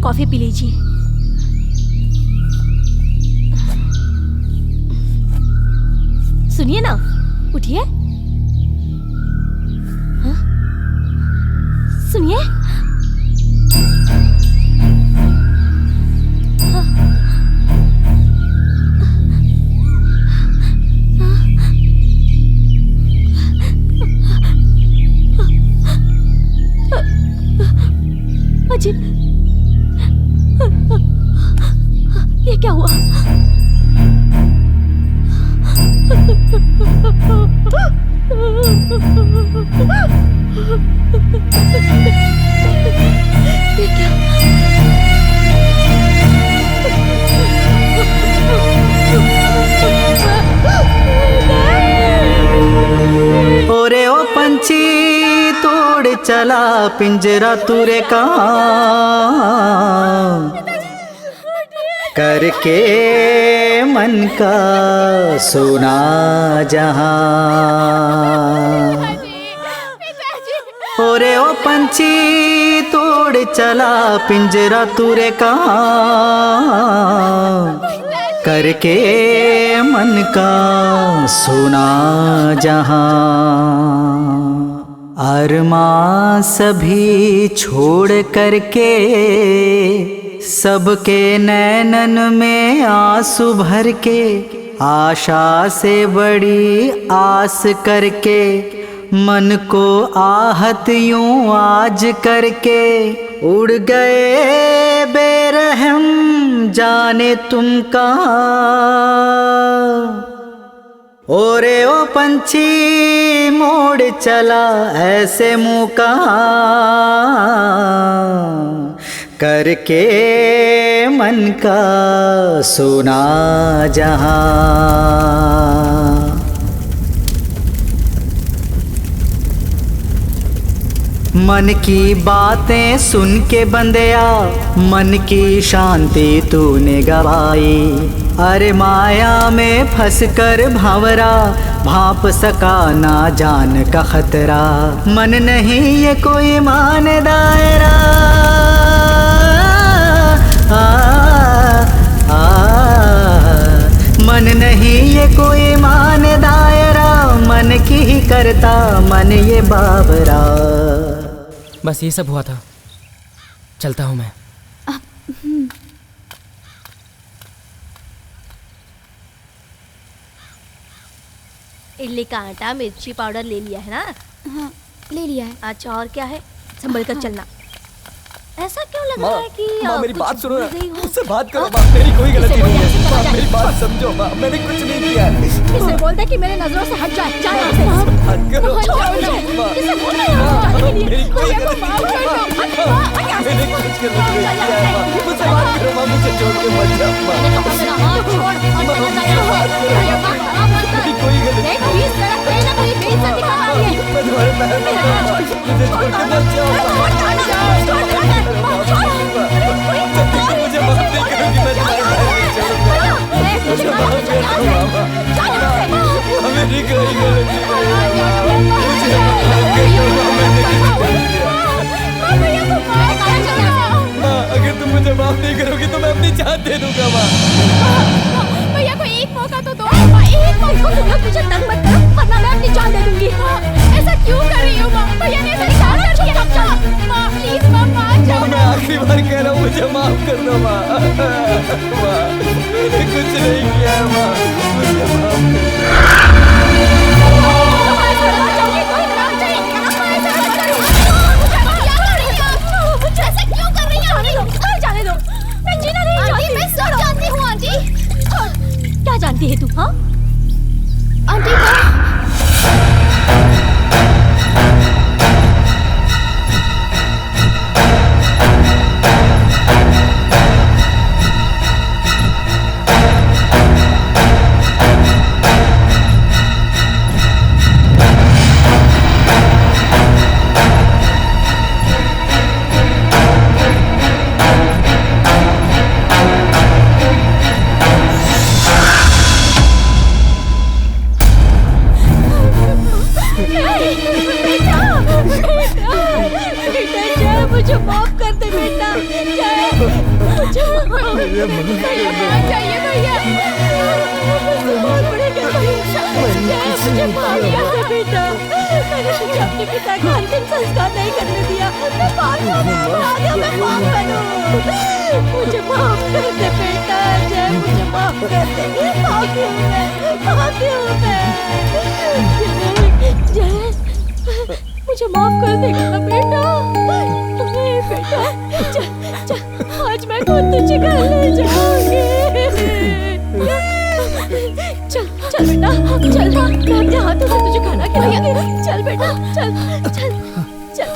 कॉफी पी लीजिए। सुनिए ना, उठिए। हाँ? सुनिए। अजी, ये क्या हुआ? ये क्या? ओरे ओ पंछी तोड़ चला पिंजरा तुरे कहाँ, करके मन का सुना जहां। ओरे ओ पंछी तोड़ चला पिंजरा तुरे कहाँ, करके मन का सुना जहां। अरमां सभी छोड़ करके सबके नैनन में आंसू भर के, आशा से बड़ी आस करके, मन को आहत यूं आज करके, उड़ गए बेरहम जाने तुम कहाँ। ओरे ओ पंछी मोड़ चला ऐसे मुँह कहाँ, करके मन का सुना जहां। मन की बातें सुन के बंदया, मन की शांति तूने गवाई। अरे माया में फंस कर भंवरा, भांप सका ना जान का खतरा। मन नहीं ये कोई मान दायरा, मन नहीं ये कोई मान दायरा, मन की ही करता मन ये बाबरा। बस ये सब हुआ था, चलता हूँ मैं। इडली का आटा, मिर्ची पाउडर ले लिया है ना? हाँ, ले लिया है। अच्छा, और क्या है? संभल कर चलना। ऐसा क्यों लग माँ, रहा है कि माँ मेरी कुछ बात सुनो ना, भूल गई हो? मुझसे बात करो माँ, मेरी कोई गलती नहीं है। माँ मेरी बात समझो माँ, मैंने कुछ नहीं किया। इसे बोल दे कि मेरे नजरों से हट जाए, जा यहाँ से। बात करो छोड़ दे, इसे बोल दे यहाँ से जाने के लिए। मेरी कोई मुझे गलती माफ कर दो। मैंने कुछ गलती नहीं किया है माँ, मुझसे बात करो माँ, मुझे छोड़ के मत जाओ माँ। मेरा हाथ छोड़ और चला जा यहाँ से। मेरी कोई गलती देख, इस सड़क पे ना कोई बेइज्जती दिखा रही है। मैं तुम्हारे पैर में मुझे छोड़ के मत जाओ माँ। मुझे माफ नहीं करोगी, मैं तुम्हारे पैर में छोड़ूंगा। मुझे माफ कर दो मामा, मेरी कोई गलती नहीं है माँ, मुझे माफ कर दो माँ, मैंने कुछ नहीं किया। माँ अगर तुम मुझे माफ नहीं करोगी तो मैं अपनी जान दे दूंगा माँ। भैया को एक मौका तो दो, एक मौका। तुम लोग मुझे तंग मत करो वरना मैं अपनी जान दे दूंगी। ऐसा क्यों कर रही हो माँ? भैया ने ऐसा क्या कर दिया? माँ प्लीज माँ, मान जाओ। मैं आखिरी बार कह रहा हूँ, मुझे माफ कर दो माँ। माँ मैंने कुछ नहीं किया है माँ, मुझे माफ कर दो। ऐसा क्यों कर रही है? जाने दो, मैं जीना नहीं चाहती। मैं सब जानती हूँ आंटी। क्या जानती है तू? हाँ आंटी चाहिए भैया। मुझे माफ कर दे बेटा, मैंने तुझे अपने पिता का अंतिम संस्कार नहीं करने दिया। मैं पापी हूँ, मैं अपराधी हूँ, मैं पाप करूँ। मुझे माफ कर दे बेटा, जय मुझे माफ कर दे। पापी हूँ मैं, पापी हूँ मैं। जय मुझे माफ कर देगा ना बेटा? बेटा चल, आज मैं खुद तुझे घर ले जाऊंगी। चल चल बेटा, चल, मैं अपने हाथों से तुझे खाना खिलाऊंगी। चल बेटा, चल चल चल।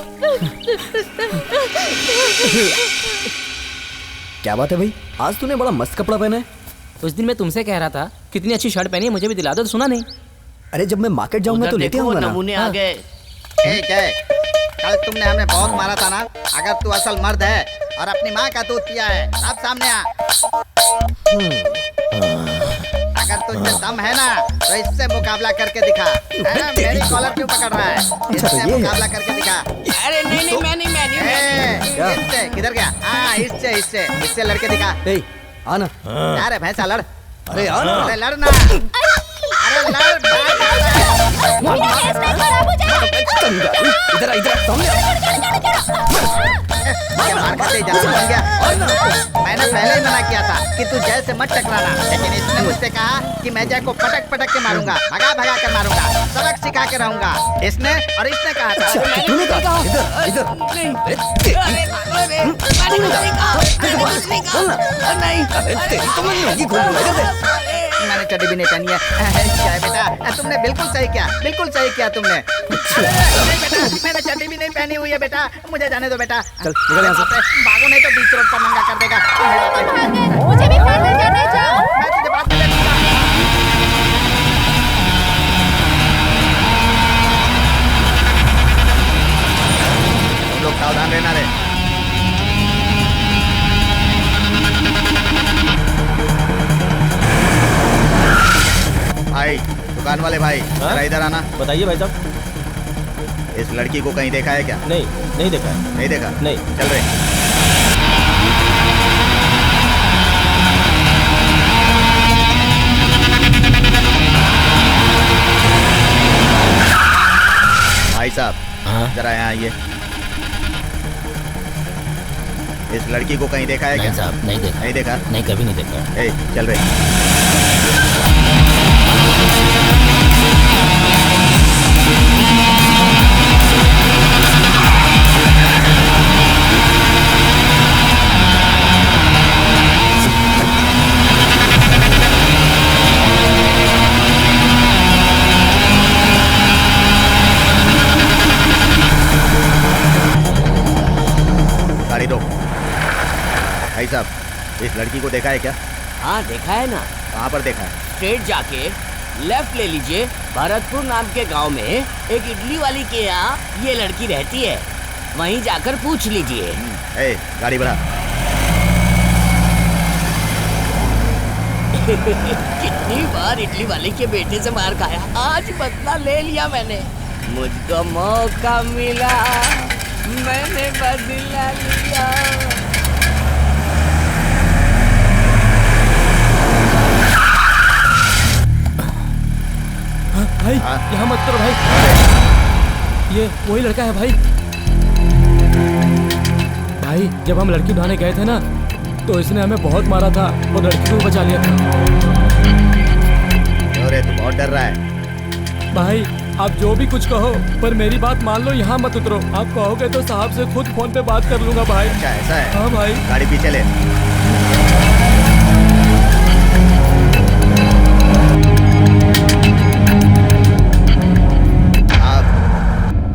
क्या बात है भाई, आज तूने बड़ा मस्त कपड़ा पहना है। उस दिन मैं तुमसे कह रहा था कितनी अच्छी शर्ट पहनी है, मुझे भी दिला दो, तो सुना नहीं। अरे जब मैं मार्केट जाऊंगा तो लेते आऊंगा ना। नमूने आ गए। जय, कल तुमने हमें बहुत मारा था ना। अगर तू असल मर्द है और अपनी माँ का दूध पिया है, अब सामने आ। अगर तुझे दम है ना तो इससे मुकाबला करके दिखा। मेरी कॉलर क्यों पकड़ रहा है? इससे मुकाबला करके दिखा। अरे नहीं, मैं नहीं। इससे किधर गया? हाँ, इससे लड़के दिखा। आना यार भैंसा लड़। अरे आना, अरे लड़ना। अरे लड़। इधर सामने मार खाते ज्यादा बन गया। मैंने पहले ही मना किया था कि तू जय से मत टकराना, लेकिन इसने मुझसे कहा कि मैं जय को पटक पटक के मारूंगा, भगा कर मारूंगा, सबक सिखा के रहूंगा। इसने कहा था। तूने कहा? मैंने चड्डी भी नहीं पहनी है। जय बेटा, तुमने बिल्कुल सही किया तुमने। बेटा, मैंने चड्डी भी नहीं पहनी हुई है बेटा, मुझे जाने दो बेटा। चल निकल यहाँ से। भागो नहीं तो बीच रोड पर नंगा कर देगा। मुझे भी पैदल जाने जाओ। मैं तुझे बात नहीं करूंगा। तुम लोग सावधान रहना रे। भाई, दुकान वाले भाई, जरा इधर आना। बताइए भाई साहब। इस लड़की को कहीं देखा है क्या? नहीं देखा है। नहीं देखा? नहीं। चल रहे। भाई साहब, जरा यहाँ आइए। इस लड़की को कहीं देखा है क्या? नहीं साहब, नहीं देखा। नहीं देखा? नहीं, कभी नहीं देखा। ए, चल रहे। गाड़ी रोक। भाई साहब, इस लड़की को देखा है क्या? हाँ देखा है ना। कहाँ पर देखा है? स्ट्रेट जाके लेफ्ट ले लीजिए, भरतपुर नाम के गांव में एक इडली वाली के यहाँ ये लड़की रहती है, वहीं जाकर पूछ लीजिए। ए, गाड़ी बढ़ा। कितनी बार इडली वाले के बेटे से मार खाया, आज बदला ले लिया मैंने। मुझको मौका मिला, मैंने बदला लिया। भाई यहाँ मत करो भाई, ये वही लड़का है भाई। भाई जब हम लड़की उठाने गए थे ना तो इसने हमें बहुत मारा था और लड़की को भी बचा लिया था। अरे तू बहुत डर रहा है। भाई आप जो भी कुछ कहो पर मेरी बात मान लो, यहाँ मत उतरो। आप कहोगे तो साहब से खुद फोन पे बात कर लूंगा भाई। अच्छा ऐसा है? हाँ भाई। गाड़ी पीछे ले।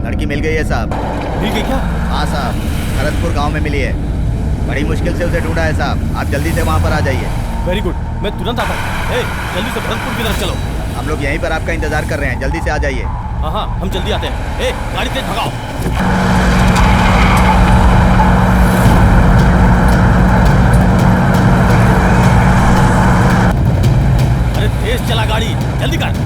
लड़की मिल गई है साहब। मिल गई क्या? हाँ साहब, भरतपुर गांव में मिली है। बड़ी मुश्किल से उसे ढूंढा है साहब। आप जल्दी से वहाँ पर आ जाइए। वेरी गुड, मैं तुरंत आता हूँ। जल्दी से भरतपुर की तरफ चलो। हम लोग यहीं पर आपका इंतजार कर रहे हैं, जल्दी से आ जाइए। हाँ, हम जल्दी आते हैं। गाड़ी तेज भगाओ। अरे तेज चला गाड़ी, जल्दी कर।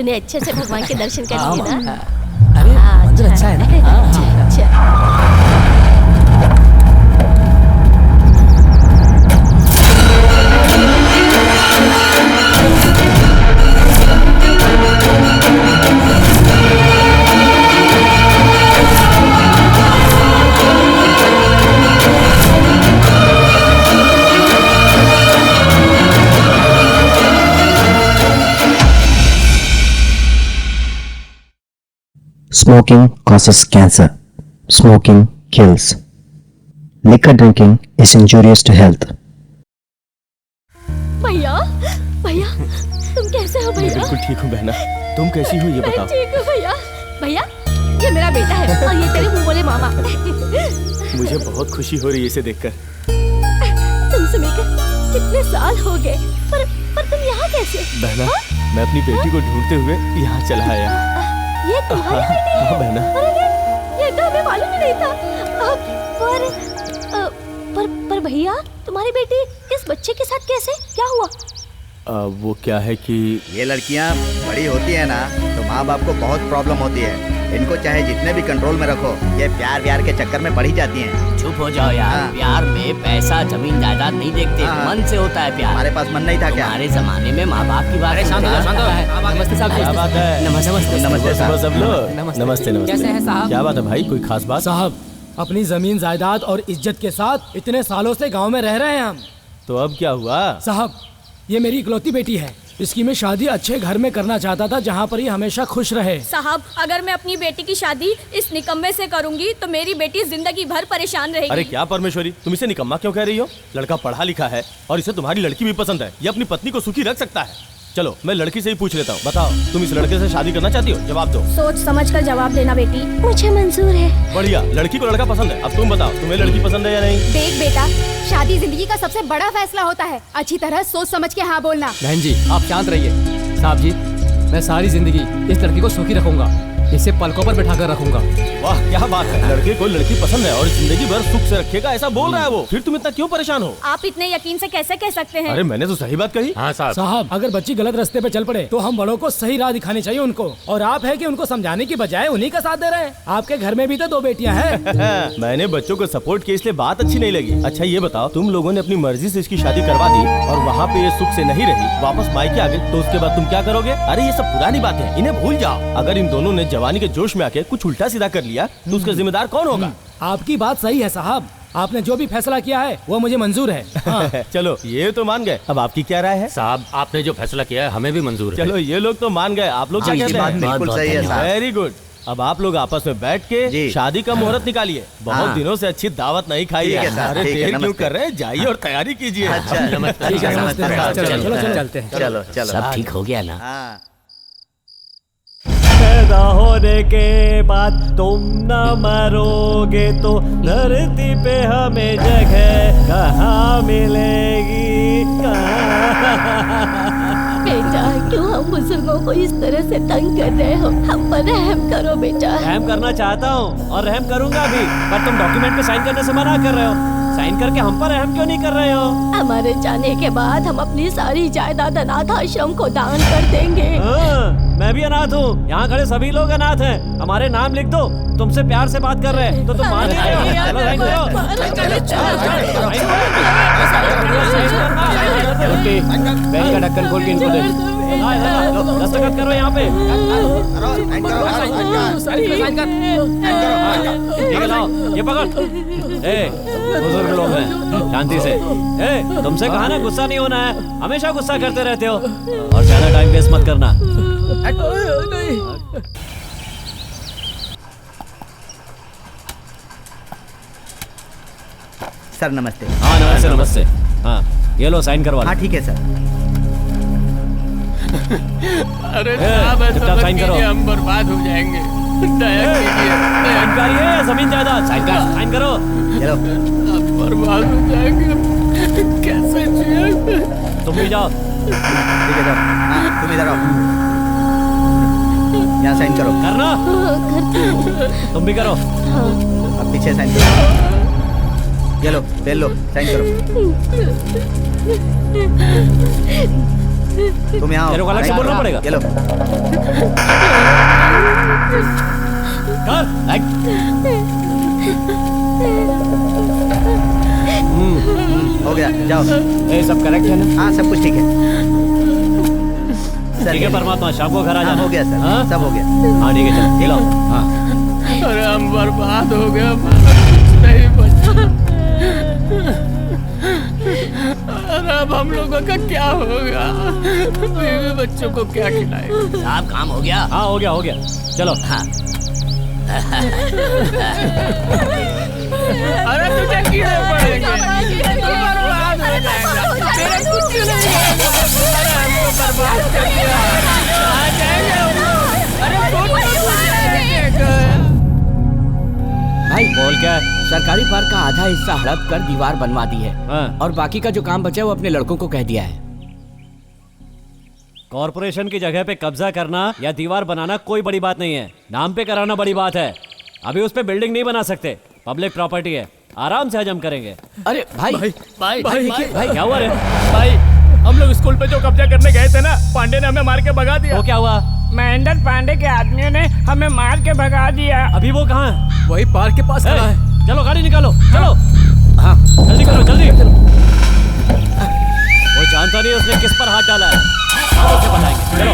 तूने अच्छे से भगवान के दर्शन कर लिए ना? अरे मंदिर अच्छा है ना? अच्छा। Smoking causes cancer. Smoking kills. Liquor drinking is injurious to health. भैया, भैया, तुम कैसे हो भैया? बिल्कुल ठीक हूँ बहना। तुम कैसी हो ये मैं बताओ। ठीक हूँ भैया। भैया, ये मेरा बेटा है और ये तेरे मुंह बोले मामा। मुझे बहुत खुशी हो रही है इसे देखकर। तुमसे मिलकर कितने साल हो गए, पर तुम यहाँ कैसे? बहना, मैं अपनी बेटी को ढूंढते हुए यहाँ चला आया। ये तुम्हारी बेटी है? हाँ बहना। अरे ये तो हमें मालूम ही नहीं था। पर भैया, तुम्हारी बेटी इस बच्चे के साथ कैसे? क्या हुआ? वो क्या है कि ये लड़कियाँ बड़ी होती है ना तो माँ बाप को बहुत प्रॉब्लम होती है। इनको चाहे जितने भी कंट्रोल में रखो, ये प्यार के चक्कर में पड़ी जाती हैं। चुप हो जाओ यार। प्यार में पैसा जमीन जायदाद नहीं देखते, मन से होता है प्यार। हमारे पास मन नहीं था क्या? हमारे जमाने में माँ बाप की बात। नमस्ते साहब। क्या बात है? नमस्ते साहब। सब लोग नमस्ते। कैसे हैं साहब? क्या बात है भाई, कोई खास बात? साहब, अपनी जमीन जायदाद और इज्जत के साथ इतने सालों से गांव में रह रहे हैं हम। तो अब क्या हुआ? साहब, ये मेरी इकलौती बेटी है। इसकी मैं शादी अच्छे घर में करना चाहता था जहाँ पर ये हमेशा खुश रहे। साहब, अगर मैं अपनी बेटी की शादी इस निकम्मे से करूंगी तो मेरी बेटी जिंदगी भर परेशान रहेगी। अरे क्या परमेश्वरी, तुम इसे निकम्मा क्यों कह रही हो? लड़का पढ़ा लिखा है और इसे तुम्हारी लड़की भी पसंद है। ये अपनी पत्नी को सुखी रख सकता है। चलो मैं लड़की से ही पूछ लेता हूँ। बताओ, तुम इस लड़के से शादी करना चाहती हो? जवाब दो। सोच समझ कर जवाब देना बेटी। मुझे मंजूर है। बढ़िया, लड़की को लड़का पसंद है। अब तुम बताओ, तुम्हें लड़की पसंद है या नहीं? देख बेटा, शादी जिंदगी का सबसे बड़ा फैसला होता है। अच्छी तरह सोच समझ के हाँ बोलना। बहन जी, आप शांत रहिए। साहब जी, मैं सारी जिंदगी इस लड़की को सुखी रखूंगा, इसे पलकों पर बिठाकर रखूंगा। वाह क्या बात है, लड़के को लड़की पसंद है और जिंदगी भर सुख से रखेगा, ऐसा बोल रहा है वो। फिर तुम इतना क्यों परेशान हो? आप इतने यकीन से कैसे कह सकते हैं? अरे मैंने तो सही बात कही। हाँ साहब, अगर बच्ची गलत रास्ते पे चल पड़े तो हम बड़ों को सही राह दिखानी चाहिए उनको। और आप है कि उनको समझाने की बजाय उन्हीं का साथ दे रहे हैं। आपके घर में भी तो 2 बेटियां हैं। मैंने बच्चों को सपोर्ट किया इसलिए बात अच्छी नहीं लगी। अच्छा ये बताओ, तुम लोगों ने अपनी मर्जी से इसकी शादी करवा दी और वहाँ पे ये सुख से नहीं रही, वापस मायके आ गए, तो उसके बाद तुम क्या करोगे? अरे ये सब पुरानी बात है, इन्हें भूल जाओ। अगर इन दोनों ने जवानी के जोश में आके कुछ उल्टा सीधा कर लिया तो उसका जिम्मेदार कौन होगा? आपकी बात सही है साहब, आपने जो भी फैसला किया है वो मुझे मंजूर है। हाँ। चलो ये तो मान गए, अब आपकी क्या राय है? साहब, आपने जो फैसला किया है हमें भी मंजूर है। चलो ये लोग तो मान गए, आप लोग क्या कहते हैं? बिल्कुल सही है साहब। Very good. अब आप लोग आपस में बैठ के शादी का मुहूर्त निकालिए। बहुत दिनों से अच्छी दावत नहीं खाई है। अरे देर क्यों कर रहे हैं? जाइए और तैयारी कीजिए। चलते हैं। चलो सब ठीक हो गया ना? पैदा होने के बाद तुम न मरोगे तो धरती पे हमें जगह कहाँ मिलेगी? बेटा, क्यों हम बुजुर्गों को इस तरह से तंग कर रहे हो? हम पर रहम करो बेटा। रहम करना चाहता हूँ और रहम करूँगा भी, पर तुम डॉक्यूमेंट पे साइन करने से मना कर रहे हो। साइन करके हम पर रहम क्यों नहीं कर रहे हो? हमारे जाने के बाद हम अपनी सारी जायदाद अनाथ आश्रम को दान कर देंगे। मैं भी अनाथ हूँ, यहाँ खड़े सभी लोग अनाथ हैं। हमारे नाम लिख दो। तुमसे प्यार से बात कर रहे हैं तो तुम मान ही रहे हो। चलो साइन करो। बैंक का ढक्कन खोल के इनको दे। दस्तखत करो यहाँ पे। ठीक है, लाओ ये पकड़। बुजुर्ग लोग हैं, शांति से। तुमसे कहा ना गुस्सा नहीं होना है, हमेशा गुस्सा करते रहते हो। और ज्यादा टाइम वेस्ट मत करना। सर नमस्ते। हाँ नमस्ते नमस्ते। हाँ ये लो साइन करवा। हाँ ठीक है सर। अरे साहब, ऐसा साइन करो, हम बर्बाद हो जाएंगे। जानकारी है जमीन जायदाद। साइन करो। चलो बर्बाद हो जाएंगे, कैसे जिएंगे? तुम भी जाओ। ठीक है जाओ। हाँ तुम इधर आओ, यहाँ साइन करो। करना। तुम भी करो। अब पीछे साइन करो। ये लो पेन लो, साइन करो। तुम यहाँ तेरे को अलग से बोलना पड़ेगा। ये लो। हो गया, जाओ। ये सब करेक्ट है ना? हाँ, सब कुछ ठीक है। ठीक है परमात्मा, शाम को घर आ जाना। हो गया सर। हाँ? सब हो गया। हाँ ठीक है, चलो चलो। हाँ अरे हम बर्बाद हो गए, नहीं बचा। अरे अब हम लोगों का क्या होगा? बीवी बच्चों को क्या खिलाएंगे? साहब काम हो गया? हाँ हो गया, हो गया। चलो। हाँ। अरे तुझे कीड़े पड़ेंगे, तू बर्बाद हो जाएगा, तेरा कुछ नहीं होगा। अरे हमको बर्बाद कर दिया, आ जाएंगे हम लोग। अरे भाई बोल क्या? सरकारी पार्क का आधा हिस्सा हड़प कर दीवार बनवा दी है। और बाकी का जो काम बचा है वो अपने लड़कों को कह दिया है। कॉर्पोरेशन की जगह पे कब्जा करना या दीवार बनाना कोई बड़ी बात नहीं है, नाम पे कराना बड़ी बात है। अभी उस पे बिल्डिंग नहीं बना सकते, पब्लिक प्रॉपर्टी है, आराम से हजम करेंगे। अरे भाई भाई भाई क्या हुआ रे? भाई हम लोग स्कूल पे जो कब्जा करने गए थे ना, पांडे ने हमें मार के भगा दिया। वो क्या हुआ? महेंद्र पांडे के आदमियों ने हमें मार के भगा दिया। अभी वो कहाँ है? वही पार्क के पास खड़ा है। चलो गाड़ी निकालो, चलो। हाँ जल्दी करो, जल्दी। वो जानता नहीं उसने किस पर हाथ डाला है, हम उसे बताएंगे। चलो।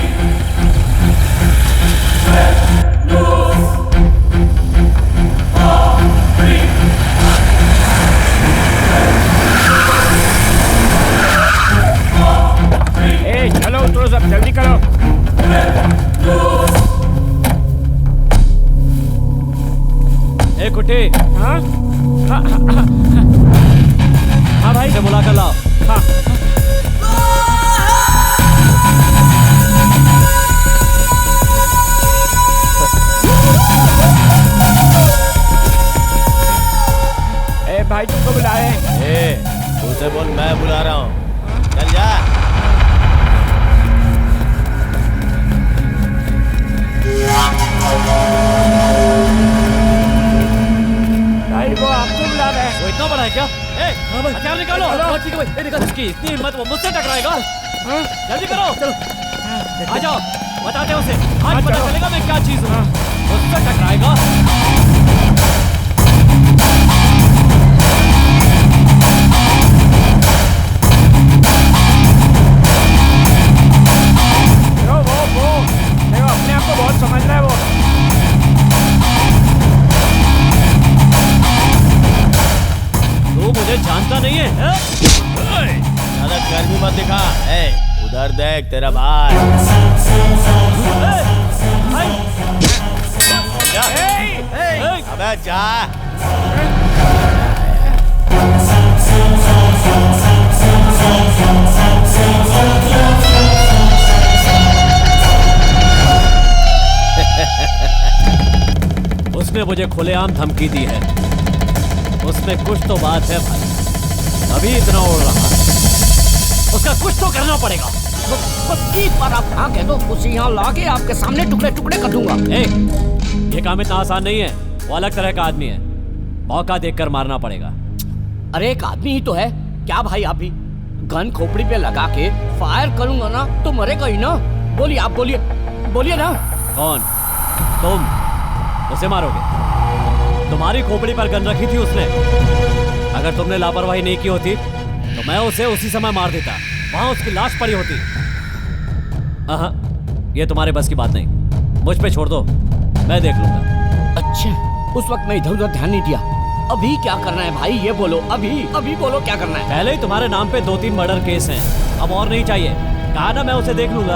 चलो उतरो सब, जल्दी करो। ए कुट्टी। हाँ हाँ भाई से बुला कर लाओ। हाँ। ए भाई तुमको बुलाए। उसे बोल मैं बुला रहा हूँ, चल जा। भाई वो आपको बुला रहे हैं। वो इतना बड़ा है क्या? हथियार निकालो। ठीक है भाई, निकालो। उसकी इतनी हिम्मत, वो मुझसे टकराएगा? जल्दी करो। चलो आ जाओ, बताते हैं उसे, आज पता चलेगा मैं क्या चीज हूँ। मुझसे टकराएगा। वो देखो अपने आप को बहुत समझ रहा है वो। तू मुझे जानता नहीं है? ज्यादा गर्मी मत दिखा। उधर देख तेरा भाई। अबे जा। उसने मुझे खुलेआम धमकी दी है, उसमें कुछ तो बात है भाई, अभी इतना उड़ रहा है, उसका कुछ तो करना पड़ेगा। पर आप हाँ कह दो, उसे यहाँ लाके आपके सामने टुकड़े टुकड़े कर दूंगा। ये काम इतना आसान नहीं है, वो अलग तरह का आदमी है, मौका देखकर मारना पड़ेगा। अरे एक आदमी ही तो है, क्या भाई आप भी गन खोपड़ी पे लगा के फायर करूंगा ना तो मरेगा ही ना। बोलिए आप, बोलिए बोलिए ना। कौन? तुम उसे मारोगे? तुम्हारी खोपड़ी पर गन रखी थी उसने, अगर तुमने लापरवाही नहीं की होती तो मैं उसे उसी समय मार देता, वहां उसकी लाश पड़ी होती। हाँ, ये तुम्हारे बस की बात नहीं, मुझ पे छोड़ दो, मैं देख लूंगा। अच्छा, उस वक्त मैं इधर उधर ध्यान नहीं दिया। अभी क्या करना है भाई ये बोलो, अभी बोलो क्या करना है। पहले ही तुम्हारे नाम पे 2-3 मर्डर केस हैं, अब और नहीं चाहिए। कहा ना मैं उसे देख लूंगा।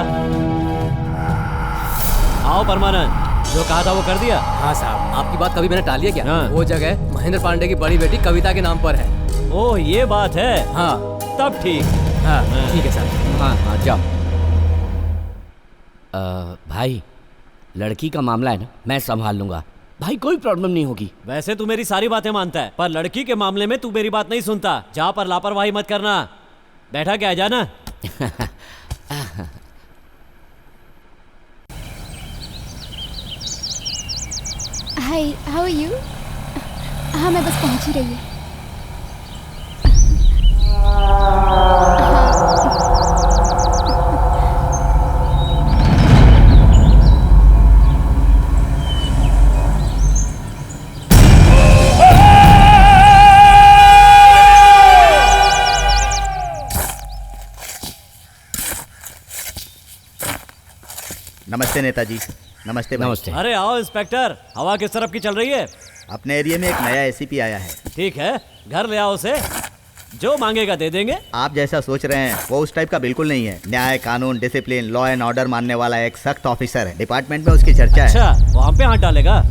आओ परमानंद, जो कहा था वो कर दिया? हाँ साहब, आपकी बात कभी मैंने टाली है क्या? हाँ। वो जगह महेंद्र पांडे की बड़ी बेटी कविता के नाम पर है। ओह ये बात है। हाँ तब ठीक। हाँ ठीक है साहब। हाँ जाओ। भाई लड़की का मामला है ना, मैं संभाल लूंगा भाई, कोई प्रॉब्लम नहीं होगी। वैसे तू मेरी सारी बातें मानता है, पर लड़की के मामले में तू मेरी बात नहीं सुनता। जा पर लापरवाही मत करना। बैठा क्या है, जाना। हाय, हाउ आर यू? हाँ मैं बस पहुंच ही रही हूँ। नमस्ते नेताजी। नमस्ते भाई। नमस्ते। अरे आओ इंस्पेक्टर, हवा किस तरफ की चल रही है? अपने एरिया में एक नया एसीपी आया है। ठीक है, घर ले आओ उसे, जो मांगेगा दे देंगे। आप जैसा सोच रहे हैं वो उस टाइप का बिल्कुल नहीं है। न्याय, कानून, डिसिप्लिन, लॉ एंड ऑर्डर मानने वाला एक सख्त ऑफिसर है। डिपार्टमेंट में उसकी चर्चा है। अच्छा, वो हम पे हाथ डालेगा?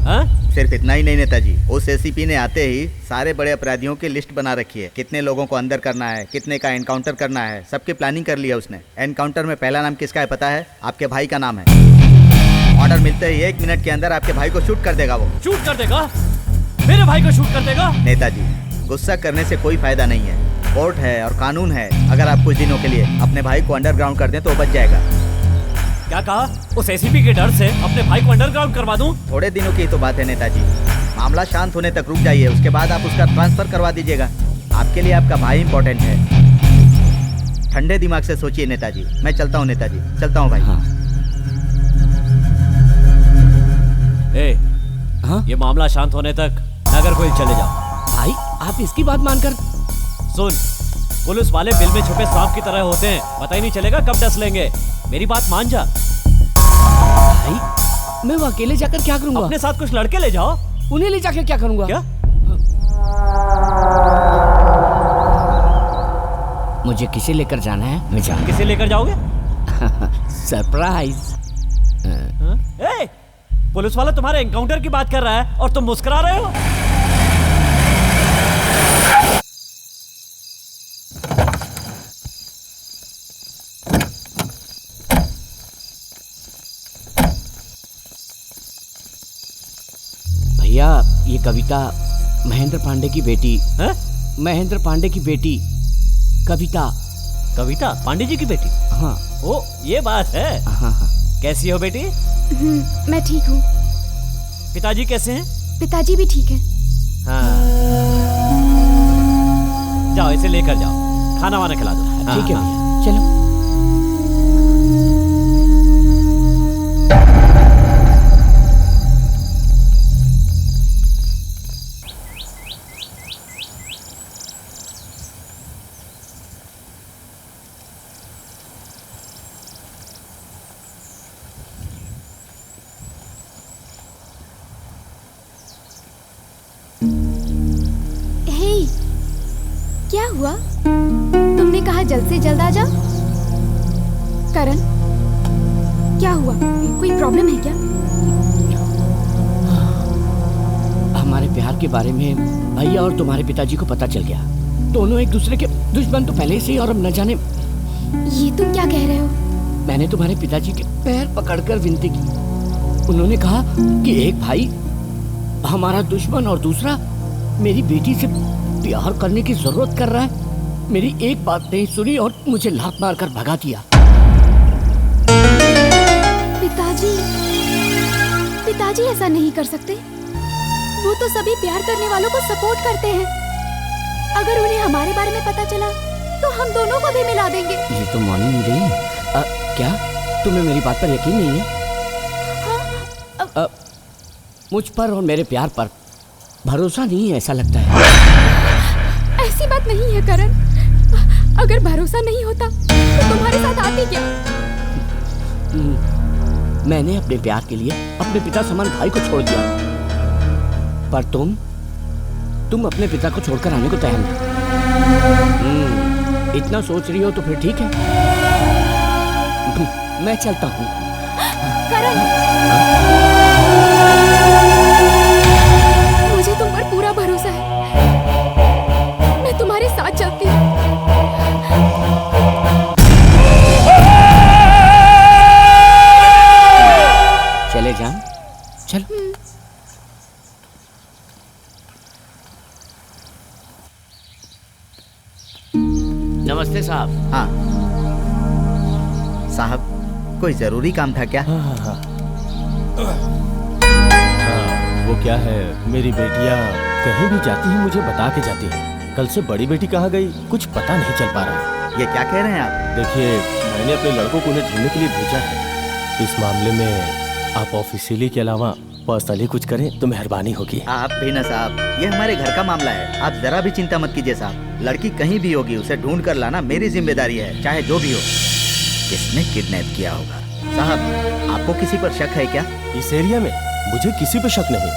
सिर्फ इतना ही नहीं नेताजी, उस एसीपी ने आते ही सारे बड़े अपराधियों की लिस्ट बना रखी है। कितने लोगों को अंदर करना है, कितने का एनकाउंटर करना है, सबकी प्लानिंग कर ली है उसने। एनकाउंटर में पहला नाम किसका है पता है? आपके भाई का नाम है। ऑर्डर मिलते ही 1 मिनट के अंदर आपके भाई को शूट कर देगा। वो शूट कर देगा? मेरे भाई को शूट कर देगा? नेताजी, गुस्सा करने से कोई फायदा नहीं है। कोर्ट है और कानून है। अगर आप कुछ दिनों के लिए अपने भाई को अंडरग्राउंड कर दें तो बच जाएगा। क्या कहा? उस एसीपी के डर से अपने भाई को अंडरग्राउंड करवा दूं? थोड़े दिनों की तो बात है नेताजी। मामला शांत होने तक रुक जाइए, उसके बाद आप उसका ट्रांसफर करवा दीजिएगा। आपके लिए आपका भाई इंपॉर्टेंट है। ठंडे दिमाग से सोचिए नेताजी। मैं चलता हूँ नेताजी, चलता हूँ भाई। ये मामला शांत होने तक नगर कोई चले जाओ। भाई आप इसकी बात मानकर? सुन, पुलिस वाले बिल में छुपे सांप की तरह होते हैं, पता ही नहीं चलेगा कब डस लेंगे। मेरी बात मान जा। भाई मैं वो अकेले जाकर क्या करूंगा? अपने साथ कुछ लड़के ले जाओ। उन्हें ले जाकर क्या करूंगा? क्या? मुझे किसे लेकर जाना है? मैं जाऊँ। किसे लेकर जाओगे? सरप्राइज। पुलिस वाला तुम्हारे एनकाउंटर की बात कर रहा है और तुम मुस्कुरा रहे हो। भैया ये कविता महेंद्र पांडे की बेटी है? महेंद्र पांडे की बेटी कविता। कविता पांडे जी की बेटी? हाँ। ओ ये बात है। हाँ। कैसी हो बेटी? मैं ठीक हूँ। पिताजी कैसे हैं? पिताजी भी ठीक हैं। हाँ। जाओ इसे लेकर जाओ, खाना वाना खिला दो। ठीक है भैया, चलो। क्या हुआ? तुमने कहा जल्द से जल्द आ जाओ। करण, क्या हुआ? कोई प्रॉब्लम है क्या? हमारे प्यार के बारे में भैया और तुम्हारे पिताजी को पता चल गया। दोनों एक दूसरे के दुश्मन तो पहले से ही, और अब न जाने। ये तुम क्या कह रहे हो? मैंने तुम्हारे पिताजी के पैर पकड़कर विनती की। उन्होंने कहा कि एक भाई हमारा दुश्मन और दूसरा मेरी बेटी से प्यार करने की जरूरत कर रहा है। मेरी एक बात नहीं सुनी और मुझे लात मारकर भगा दिया। पिताजी ऐसा नहीं कर सकते। वो तो सभी प्यार करने वालों को सपोर्ट करते हैं। अगर उन्हें हमारे बारे में पता चला तो हम दोनों को भी मिला देंगे। ये तो मान ही नहीं रही है। क्या तुम्हें मेरी बात पर यकीन नहीं है? हाँ? मुझ पर और मेरे प्यार पर भरोसा नहीं है ऐसा लगता है। ऐसी बात नहीं है करण। अगर भरोसा नहीं होता तो तुम्हारे साथ आती क्या? मैंने अपने प्यार के लिए अपने पिता समान भाई को छोड़ दिया, पर तुम अपने पिता को छोड़कर आने को तैयार नहीं। इतना सोच रही हो तो फिर ठीक है, मैं चलता हूँ। करण, मुझे तुम पर पूरा भरोसा है। मैं तुम्हारे साथ चलती हूँ। चले जान, चल। नमस्ते साहब। हाँ साहब, कोई जरूरी काम था क्या? हाँ, वो क्या है, मेरी बेटियां कहीं भी जाती हैं मुझे बता के जाती हैं। कल से बड़ी बेटी कहाँ गई कुछ पता नहीं चल पा रहा। ये क्या कह रहे हैं आप? देखिए, मैंने अपने लड़कों को उन्हें ढूंढने के लिए भेजा है। इस मामले में आप ऑफिशियली के अलावा पर्सनली कुछ करें तो मेहरबानी होगी। आप भी ना साहब, ये हमारे घर का मामला है। आप जरा भी चिंता मत कीजिए साहब। लड़की कहीं भी होगी, उसे ढूंढ कर लाना मेरी जिम्मेदारी है, चाहे जो भी हो। किसने किडनैप किया होगा? साहब आपको किसी पर शक है क्या? इस एरिया में मुझे किसी पे शक नहीं।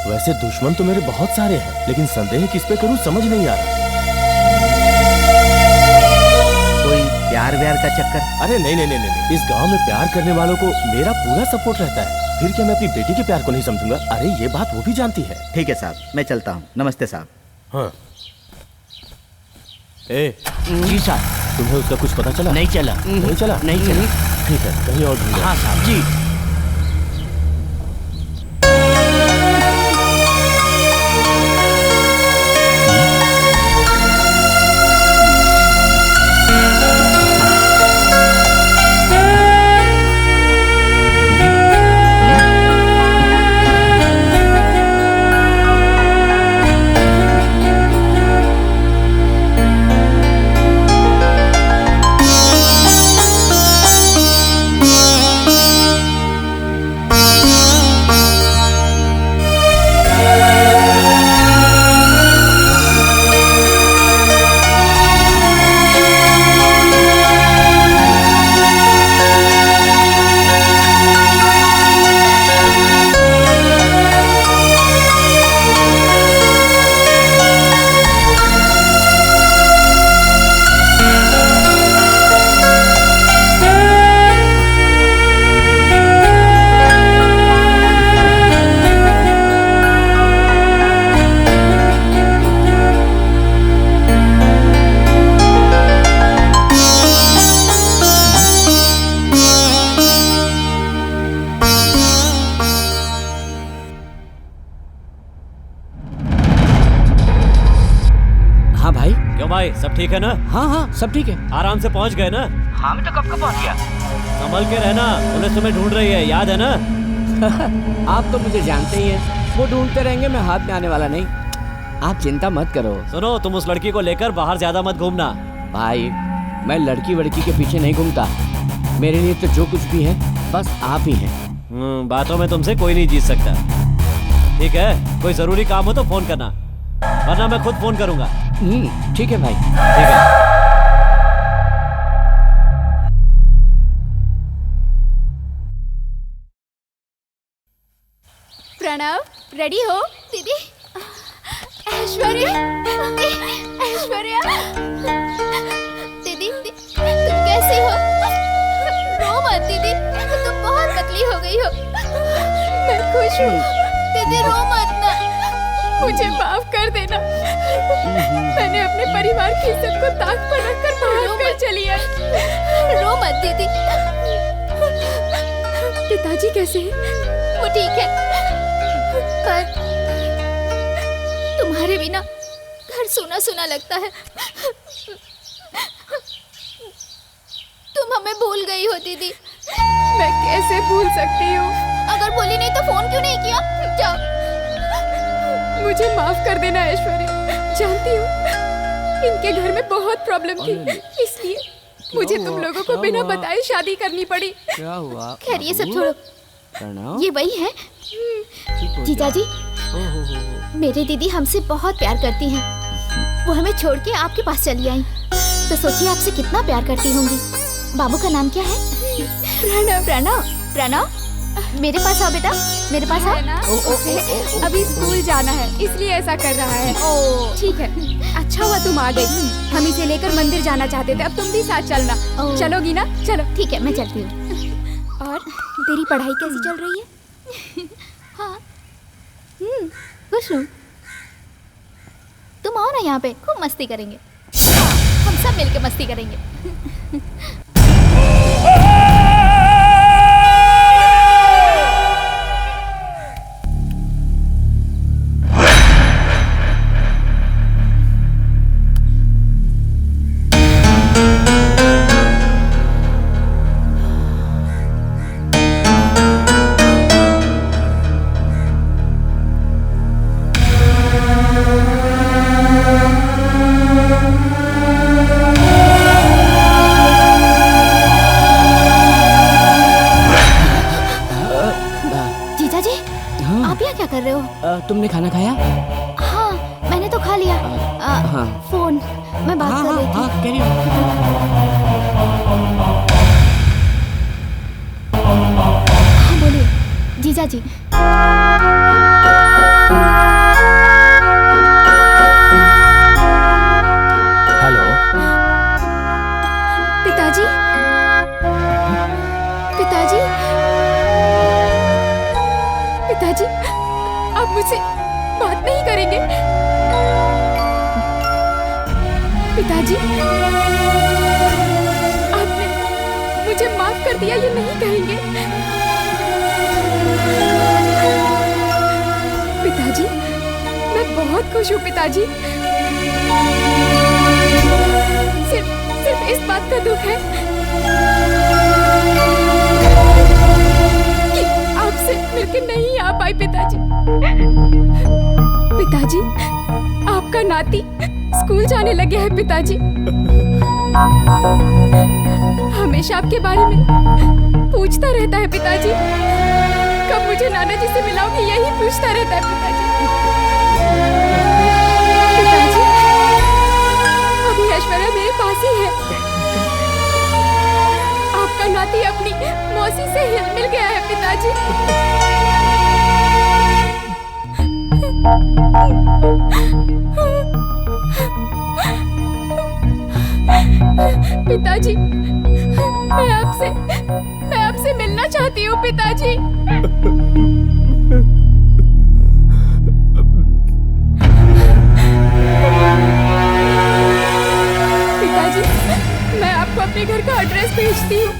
वैसे दुश्मन तो मेरे बहुत सारे हैं, लेकिन संदेह किस पे करूं समझ नहीं आ रहा। कोई प्यार व्यार का चक्कर? अरे नहीं नहीं नहीं नहीं, इस गांव में प्यार करने वालों को मेरा पूरा सपोर्ट रहता है। फिर क्या मैं अपनी बेटी के प्यार को नहीं समझूंगा? अरे ये बात वो भी जानती है। ठीक है साहब, मैं चलता हूँ। नमस्ते साहब। हाँ। ए जी साहब। तुम्हें उसका कुछ पता चला? नहीं चला। नहीं चला? नहीं चला। ठीक है, कहीं और ढूंढो। हाँ साहब जी। भाई सब ठीक है ना? हाँ हाँ सब ठीक है। आराम से पहुंच गए ना? हाँ मैं तो कब का पहुंच गया। संभल के रहना, पुलिस तुम्हें ढूंढ रही है, याद है ना? आप तो मुझे जानते ही हैं, वो ढूंढते रहेंगे, मैं हाथ में आने वाला नहीं। आप चिंता मत करो। सुनो, तुम उस लड़की को लेकर बाहर ज्यादा मत घूमना। भाई मैं लड़की वड़की के पीछे नहीं घूमता, मेरे लिए तो जो कुछ भी है बस आप ही हैं। बातों में तुमसे कोई नहीं जीत सकता। ठीक है, कोई जरूरी काम हो तो फोन करना, वरना मैं खुद फोन करूंगा। ठीक है भाई। ठीक है। प्रणव, रेडी हो? दीदी, ऐश्वर्या, ऐश्वर्या, दीदी तुम कैसी हो? रो मत दीदी, तुम बहुत पतली हो गई हो। मैं खुश हूँ दीदी, रो मत ना, मुझे माफ कर देना। मैंने अपने परिवार की इज्जत को ताक पर रखकर भाग कर चली आई। रो मत दीदी। पिताजी कैसे हैं? वो ठीक है, पर तुम्हारे बिना घर सूना सूना लगता है। तुम हमें भूल गई हो दीदी। मैं कैसे भूल सकती हूँ? अगर भूली नहीं तो फोन क्यों नहीं किया? जाओ, मुझे माफ कर देना ऐश्वर्या। जानती हूँ इनके घर में बहुत प्रॉब्लम थी, इसलिए मुझे तुम लोगों को बिना बताए शादी करनी पड़ी। क्या हुआ? खैर ये सब छोड़ो, ये वही है जीजा जी। मेरी दीदी हमसे बहुत प्यार करती हैं। वो हमें छोड़ के आपके पास चली आई, तो सोचिए आपसे कितना प्यार करती होंगी। बाबू का नाम क्या है? प्रणव। प्रणव, प्रणव मेरे पास आओ बेटा, मेरे पास आओ। अभी स्कूल जाना है इसलिए ऐसा कर रहा है। ठीक है, अच्छा हुआ तुम आ गई। हम इसे लेकर मंदिर जाना चाहते थे, अब तुम भी साथ चलना। चलोगी ना? चलो। ठीक है, मैं चलती हूँ। और तेरी पढ़ाई कैसी चल रही है? हाँ खुश हूँ। तुम आओ ना यहाँ पे, खूब मस्ती करेंगे। हम सब मिलके मस्ती करेंगे। तुमने खाना खाया? हाँ मैंने तो खा लिया। हाँ। फोन मैं बात कर रही थी। हाँ, कैरी ऑन। जीजा जी। हेलो। पिताजी, पिताजी, पिताजी, आप मुझसे बात नहीं करेंगे? पिताजी, आपने मुझे माफ कर दिया, ये नहीं कहेंगे? पिताजी, मैं बहुत खुश हूँ पिताजी। सिर्फ इस बात का दुख है कि आपसे मिलकर नहीं आ पाई पिताजी। पिताजी, आपका नाती स्कूल जाने लगे हैं पिताजी। हमेशा आपके बारे में पूछता रहता है पिताजी। कब मुझे नाना जी से मिलाओगे, यही पूछता रहता है पिताजी। पिताजी, अभी ऐश्वर्या मेरे पास ही है। आपका नाती अपनी मौसी से हिल मिल गया है पिताजी। पिताजी, मैं आपसे मिलना चाहती हूँ पिताजी। पिताजी, मैं आपको अपने घर का एड्रेस भेजती हूँ।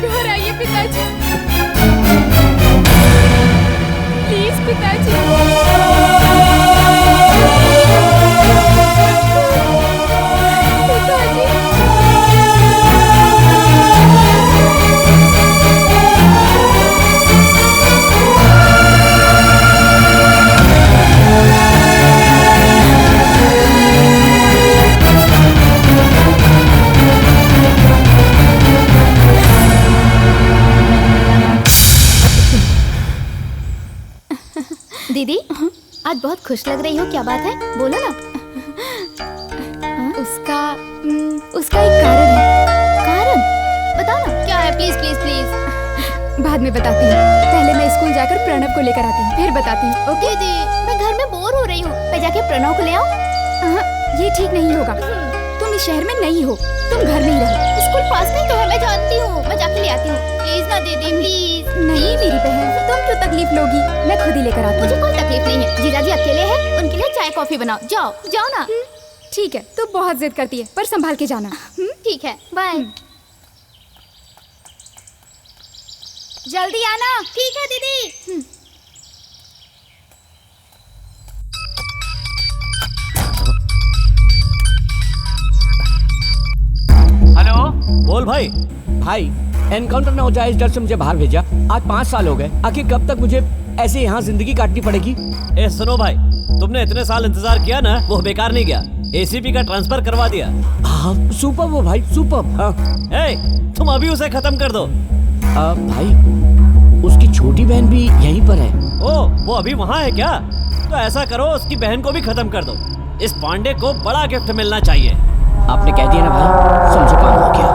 घर आइए पिताजी, प्लीज पिताजी। दीदी, आज बहुत खुश लग रही हो, क्या बात है? बोलो ना। उसका एक कारण है। कारण? बताओ ना, क्या है? Please please please. बाद में बताती हूँ, पहले मैं स्कूल जाकर प्रणव को लेकर आती हूँ, फिर बताती हूँ। ओके? दीदी, मैं घर में बोर हो रही हूँ, मैं जाके प्रणव को ले आऊँ? ये ठीक नहीं होगा। तुम इस शहर में नहीं हो, तुम घर में ही रहो। स्कूल पास नहीं तो है, मैं जानती हूँ, मैं जाके ले आती हूँ। प्लीज ना दीदी, प्लीज। नहीं मेरी बहन, तुम क्यों तकलीफ लोगी, मैं खुद ही लेकर आती हूँ। मुझे कोई तकलीफ नहीं है, जीजाजी अकेले हैं, उनके लिए चाय कॉफी बनाओ। जाओ जाओ ना। ठीक है, तू बहुत जिद करती है, पर संभाल के जाना। ठीक है, बाय। जल्दी आना। ठीक है दीदी। हेलो। बोल भाई। भाई, एनकाउंटर ना हो जाए इस डर से मुझे बाहर भेजा। आज 5 साल हो गए, आखिर कब तक मुझे ऐसे यहाँ जिंदगी काटनी पड़ेगी? ए सुनो भाई, तुमने इतने साल इंतजार किया ना, वो बेकार नहीं गया। एसीपी का ट्रांसफर करवा दिया। हाँ, सुपर वो भाई, सुपर। हाँ। तुम अभी उसे खत्म कर दो। भाई, उसकी छोटी बहन भी यहीं पर है। ओ, वो अभी वहाँ है क्या? तो ऐसा करो, उसकी बहन को भी खत्म कर दो। इस पांडे को बड़ा गिफ्ट मिलना चाहिए। आपने कह दिया ना भाई, समझो काम हो गया।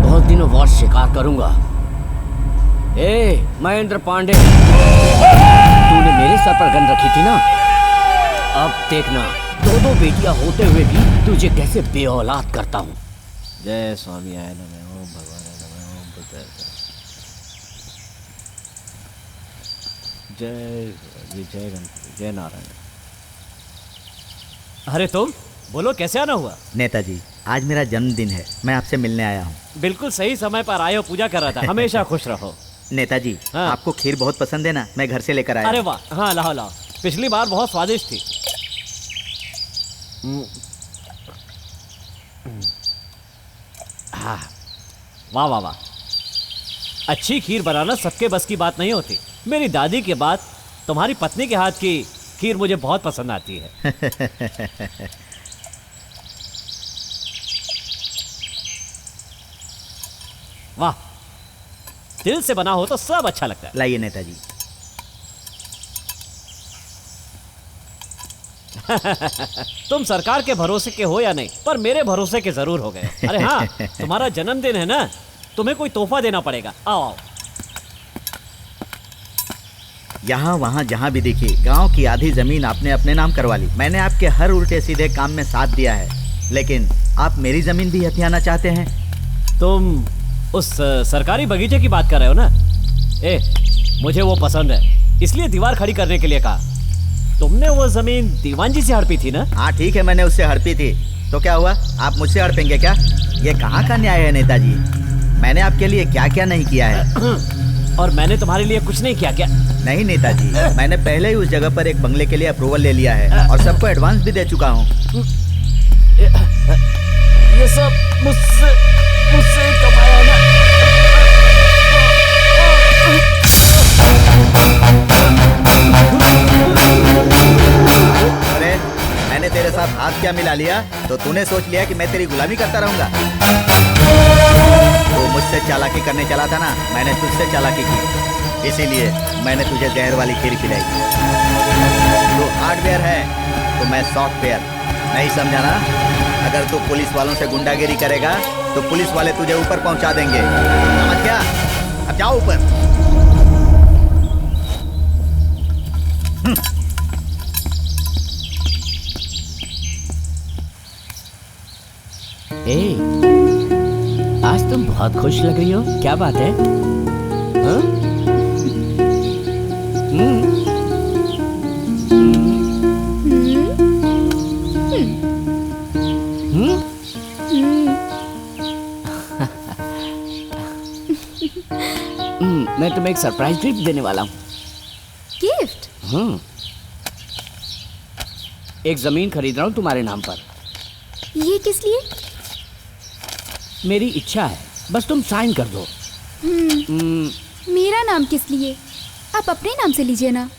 बहुत दिनों बाद शिकार करूंगा। महेंद्र पांडे, तूने मेरे सर पर गन रखी थी ना, अब देखना 2 बेटियां होते हुए भी तुझे कैसे बेऔलाद करता हूँ। जय स्वामी आय नमः, ओम भगवान नमः, ओम बुद्धाय जय जय गणपति, जय नारायण। अरे तुम बोलो, कैसे आना हुआ? नेताजी, आज मेरा जन्मदिन है, मैं आपसे मिलने आया हूँ। बिल्कुल सही समय पर आए हो, पूजा कर रहा था। हमेशा खुश रहो। नेताजी, हाँ। आपको खीर बहुत पसंद है ना, मैं घर से लेकर आया। अरे वाह, हाँ लाओ लाओ, पिछली बार बहुत स्वादिष्ट थी। हाँ, वाह वाह वाह, अच्छी खीर बनाना सबके बस की बात नहीं होती। मेरी दादी के बाद तुम्हारी पत्नी के हाथ की खीर मुझे बहुत पसंद आती है। वाह, दिल से बना हो तो सब अच्छा लगता है। लाइए नेताजी। तुम सरकार के भरोसे के हो या नहीं, पर मेरे भरोसे के जरूर हो गए। अरे हाँ, तुम्हारा जन्मदिन है ना, तुम्हें कोई तोहफा देना पड़ेगा। आओ आओ। यहाँ वहाँ जहाँ भी देखी, गांव की आधी जमीन आपने अपने नाम करवा ली। मैंने आपके हर उल्टे सीधे काम में साथ दिया है, लेकिन आप मेरी जमीन भी हथियाना चाहते हैं। तुम उस सरकारी बगीचे की बात कर रहे हो ना? मुझे वो पसंद है, इसलिए दीवार खड़ी करने के लिए कहा। तुमने वो जमीन दीवान जी से हड़पी थी ना? हाँ ठीक है, मैंने उससे हड़पी थी, तो क्या हुआ? आप मुझसे हड़पेंगे क्या? ये कहाँ का न्याय है नेताजी? मैंने आपके लिए क्या क्या नहीं किया है। और मैंने तुम्हारे लिए कुछ नहीं किया क्या? नहीं नेताजी, मैंने पहले ही उस जगह पर एक बंगले के लिए अप्रूवल ले लिया है और सबको एडवांस भी दे चुका हूँ। ये सब मुझसे कमाया ना। अरे मैंने तेरे साथ हाथ क्या मिला लिया तो तूने सोच लिया कि मैं तेरी गुलामी करता रहूंगा? तो मुझसे चालाकी करने चला था ना, मैंने तुझसे चालाकी की, इसीलिए मैंने तुझे जहर वाली खीर खिलाई। तू हार्डवेयर है तो मैं सॉफ्टवेयर, नहीं समझा ना? अगर तू पुलिस वालों से गुंडागिरी करेगा तो पुलिस वाले तुझे ऊपर पहुंचा देंगे, समझ गया? अब जाओ ऊपर। आज तुम बहुत खुश लग रही हो, क्या बात है? हाँ? मैं तुम्हें एक सरप्राइज गिफ्ट देने वाला हूँ। गिफ्ट? एक जमीन खरीद रहा हूँ तुम्हारे नाम पर। ये किस लिए? मेरी इच्छा है, बस तुम साइन कर दो। मेरा नाम किस लिए? आप अपने नाम से लीजिए ना।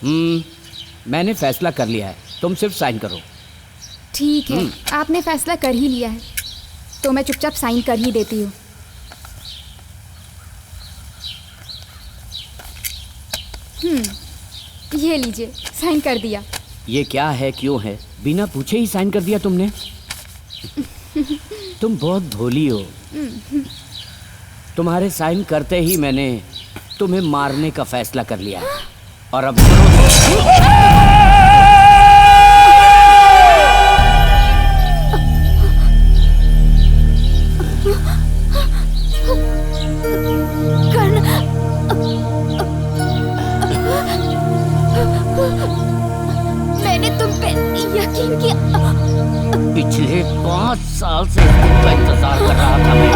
मैंने फैसला कर लिया है, तुम सिर्फ साइन करो। ठीक है, आपने फैसला कर ही लिया है तो मैं चुपचाप साइन कर ही देती हूँ। ये लीजिए, साइन कर दिया। ये क्या है, क्यों है? बिना पूछे ही साइन कर दिया तुमने। तुम बहुत भोली हो। तुम्हारे साइन करते ही मैंने तुम्हें मारने का फैसला कर लिया है। और अब मैंने तुम पे यकीन किया। पिछले 5 साल से इस दिन का इंतजार कर रहा था मैं।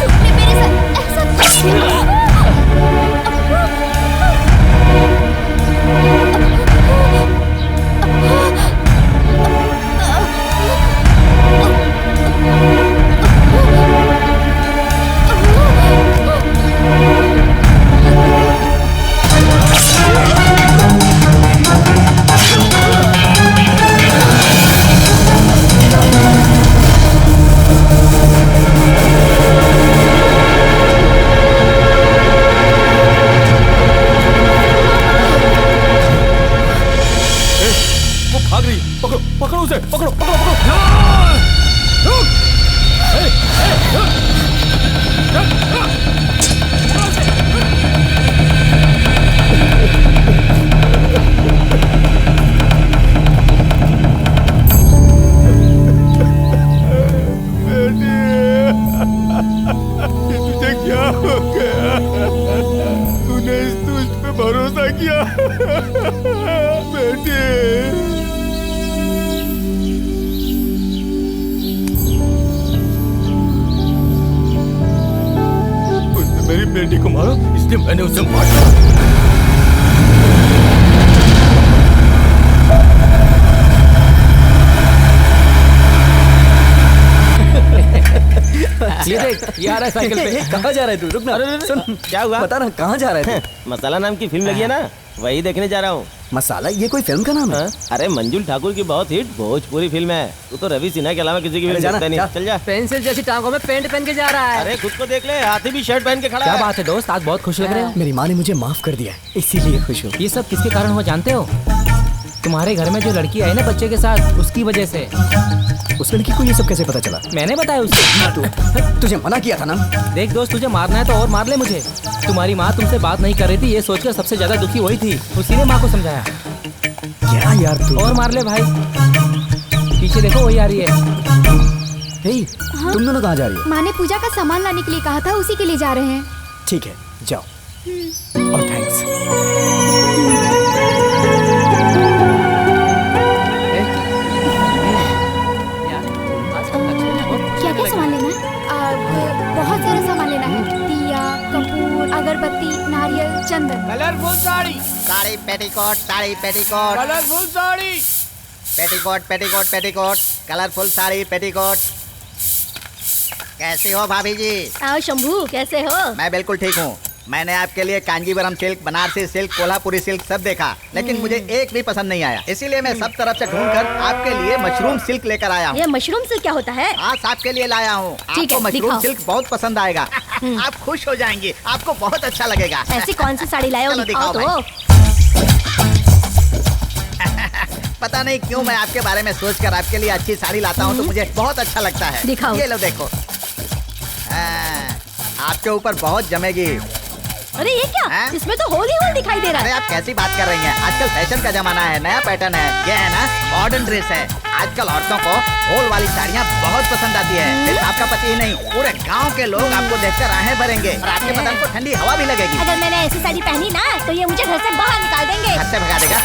तुमने मेरे साथ ऐसा क्यों? पकड़ो उसे, पकड़ो पकड़ो पकड़ो। तुझे क्या हो गया? तूने इस दुष्ट पे भरोसा किया। बेटी मेरी बेटी को मारो, इसलिए मैंने उसे मारा। ये देख, ये आ रहा है साइकिल पे। कहाँ जा रहा है तू? रुक ना। सुन, क्या हुआ? बता ना, कहाँ जा रहा है तू? मसाला नाम की फिल्म लगी है ना, वही देखने जा रहा हूँ। मसाला? ये कोई फिल्म का नाम है? अरे मंजुल ठाकुर की बहुत हिट भोजपुरी फिल्म है। तू तो रवि सिन्हा के अलावा किसी की फिल्म देखता नहीं। चल जा। पेंसिल जैसी टांगों में पेंट पहन के जा रहा है। अरे खुद को देख ले, हाथी भी शर्ट पहन के खड़ा है। क्या बात है दोस्त, आज बहुत खुश लग रहे हो। मेरी माँ ने मुझे माफ कर दिया है, इसीलिए खुश हूँ। ये सब किसके कारण हो जानते हो? तुम्हारे घर में जो लड़की आई ना बच्चे के साथ, उसकी वजह से। उस लड़की को ये सब कैसे पता चला? मैंने बताया उससे। तुझे मना किया था ना। देख दोस्त, तुझे मारना है तो और मार ले मुझे। तुम्हारी माँ तुमसे बात नहीं कर रही थी, ये सोचकर सबसे ज्यादा दुखी वही थी, उसी ने माँ को समझाया। क्या यार तू? और मार ले भाई। पीछे देखो, वही आ रही है। हे, तुम दोनों कहाँ जा रही हो? माँ ने पूजा का सामान लाने के लिए कहा था, उसी के लिए जा रहे हैं। ठीक है, जाओ। और थैंक्स। क्या क्या सामान लेना है? बहुत सारा सामान लेना है। दिया, कपूर, अगरबत्ती, नारियल, चंदन। Colourful sari, sari petticoat, sari petticoat, colourful sari, petticoat petticoat petticoat, colourful sari petticoat. कैसी हो भाभी जी? आओ शंभू, कैसे हो? मैं बिल्कुल ठीक हूँ। मैंने आपके लिए Kanjeevaram silk, Banarasi silk, Kolhapuri silk सब देखा, लेकिन मुझे एक भी पसंद नहीं आया। इसीलिए मैं सब तरफ से ढूंढकर आपके लिए मशरूम सिल्क लेकर आया हूँ। ये मशरूम सिल्क क्या होता है? आज आपके लिए लाया हूँ। आपको मशरूम सिल्क बहुत पसंद आएगा। आप खुश हो जाएंगी, आपको बहुत अच्छा लगेगा। ऐसी कौन सी साड़ी लाए हो? दिखाओ तो। पता नहीं क्यों मैं आपके बारे में सोचकर आपके लिए अच्छी साड़ी लाता हूँ तो मुझे बहुत अच्छा लगता है। दिखाओ। ये लो देखो, आपके ऊपर बहुत जमेगी। अरे ये क्या? इसमें तो होल ही होल दिखाई दे रहा है। अरे आप कैसी बात कर रही हैं? आजकल फैशन का जमाना है, नया पैटर्न है। ये है ना मॉडर्न ड्रेस है। आजकल औरतों को होल वाली साड़ियाँ बहुत पसंद आती है। सिर्फ आपका पति ही नहीं, पूरे गांव के लोग आपको देखकर राहें भरेंगे और आपके बदन को ठंडी हवा भी लगेगी। अगर मैंने ऐसी साड़ी पहनी ना तो ये मुझे घर से बाहर निकाल देंगे। घर से भगा देगा?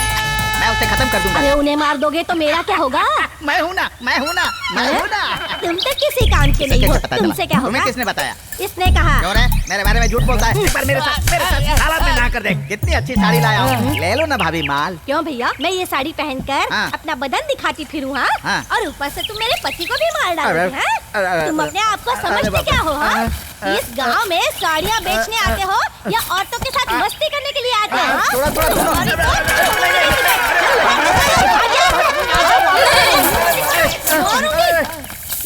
मैं उसे खत्म कर दूंगा। अरे उन्हें मार दोगे तो मेरा क्या होगा? मैं हूँ ना, मैं हूँ ना, मैं हूँ ना। तुम तो किसी काम के नहीं हो, तुमसे क्या होगा? तुम्हें किसने बताया? इसने कहा। क्यों रे? मेरे बारे में झूठ बोलता है। एक बार मेरे साथ हालत में ना कर दे। कितनी अच्छी साड़ी लाया हूँ, ले लो ना भाभी माल। क्यों भैया, मैं ये साड़ी पहनकर अपना बदन दिखाती फिरूँ हाँ? और ऊपर से तुम मेरे पति को भी मार डालोगे हाँ? तुम अपने आप को समझते क्या हो हाँ? इस गांव में साड़ियाँ बेचने आते हो या औरतों के साथ मस्ती करने के लिए आते हो?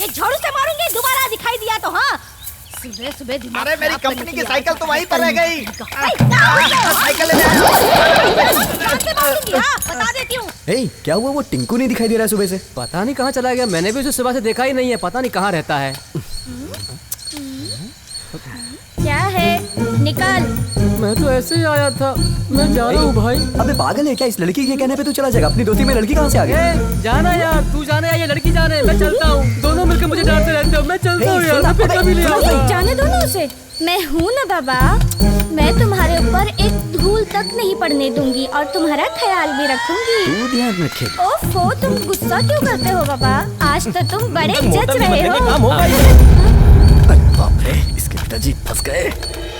ये झाड़ू से मारूंगी, दोबारा दिखाई दिया तो हाँ। सुबह सुबह दिमाग। अरे मेरी कंपनी की साइकिल तो वहीं पर रह गई। साइकिल बता देती हूँ। हे, क्या हुआ? वो टिंकू नहीं दिखाई दे रहा है सुबह से। पता नहीं कहाँ चला गया, मैंने भी उसे सुबह से देखा ही नहीं है, पता नहीं कहाँ रहता है। क्या है? निकल। मैं तो ऐसे ही आया था, मैं जा रहा हूँ भाई। अबे पागल है क्या? इस लड़की के कहने पे तू चला जाएगा? अपनी दोस्ती में लड़की कहाँ से आ गई? जाना यार, तू जाना या ये लड़की जाने, मैं चलता हूँ। दोनों मिलकर मुझे डांटते रहते हो, मैं चलता हूँ यार। मैं कभी नहीं आऊँगा। जाने दो ना उसे। मैं हूँ ना बाबा, मैं तुम्हारे ऊपर एक धूल तक नहीं पड़ने दूंगी और तुम्हारा ख्याल भी रखूंगी। तू ध्यान रखे। ओफो, तुम गुस्सा क्यों करते हो बाबा? आज तो तुम बड़े जज रहे हो। बाप रे, इसके पिताजी फंस गए।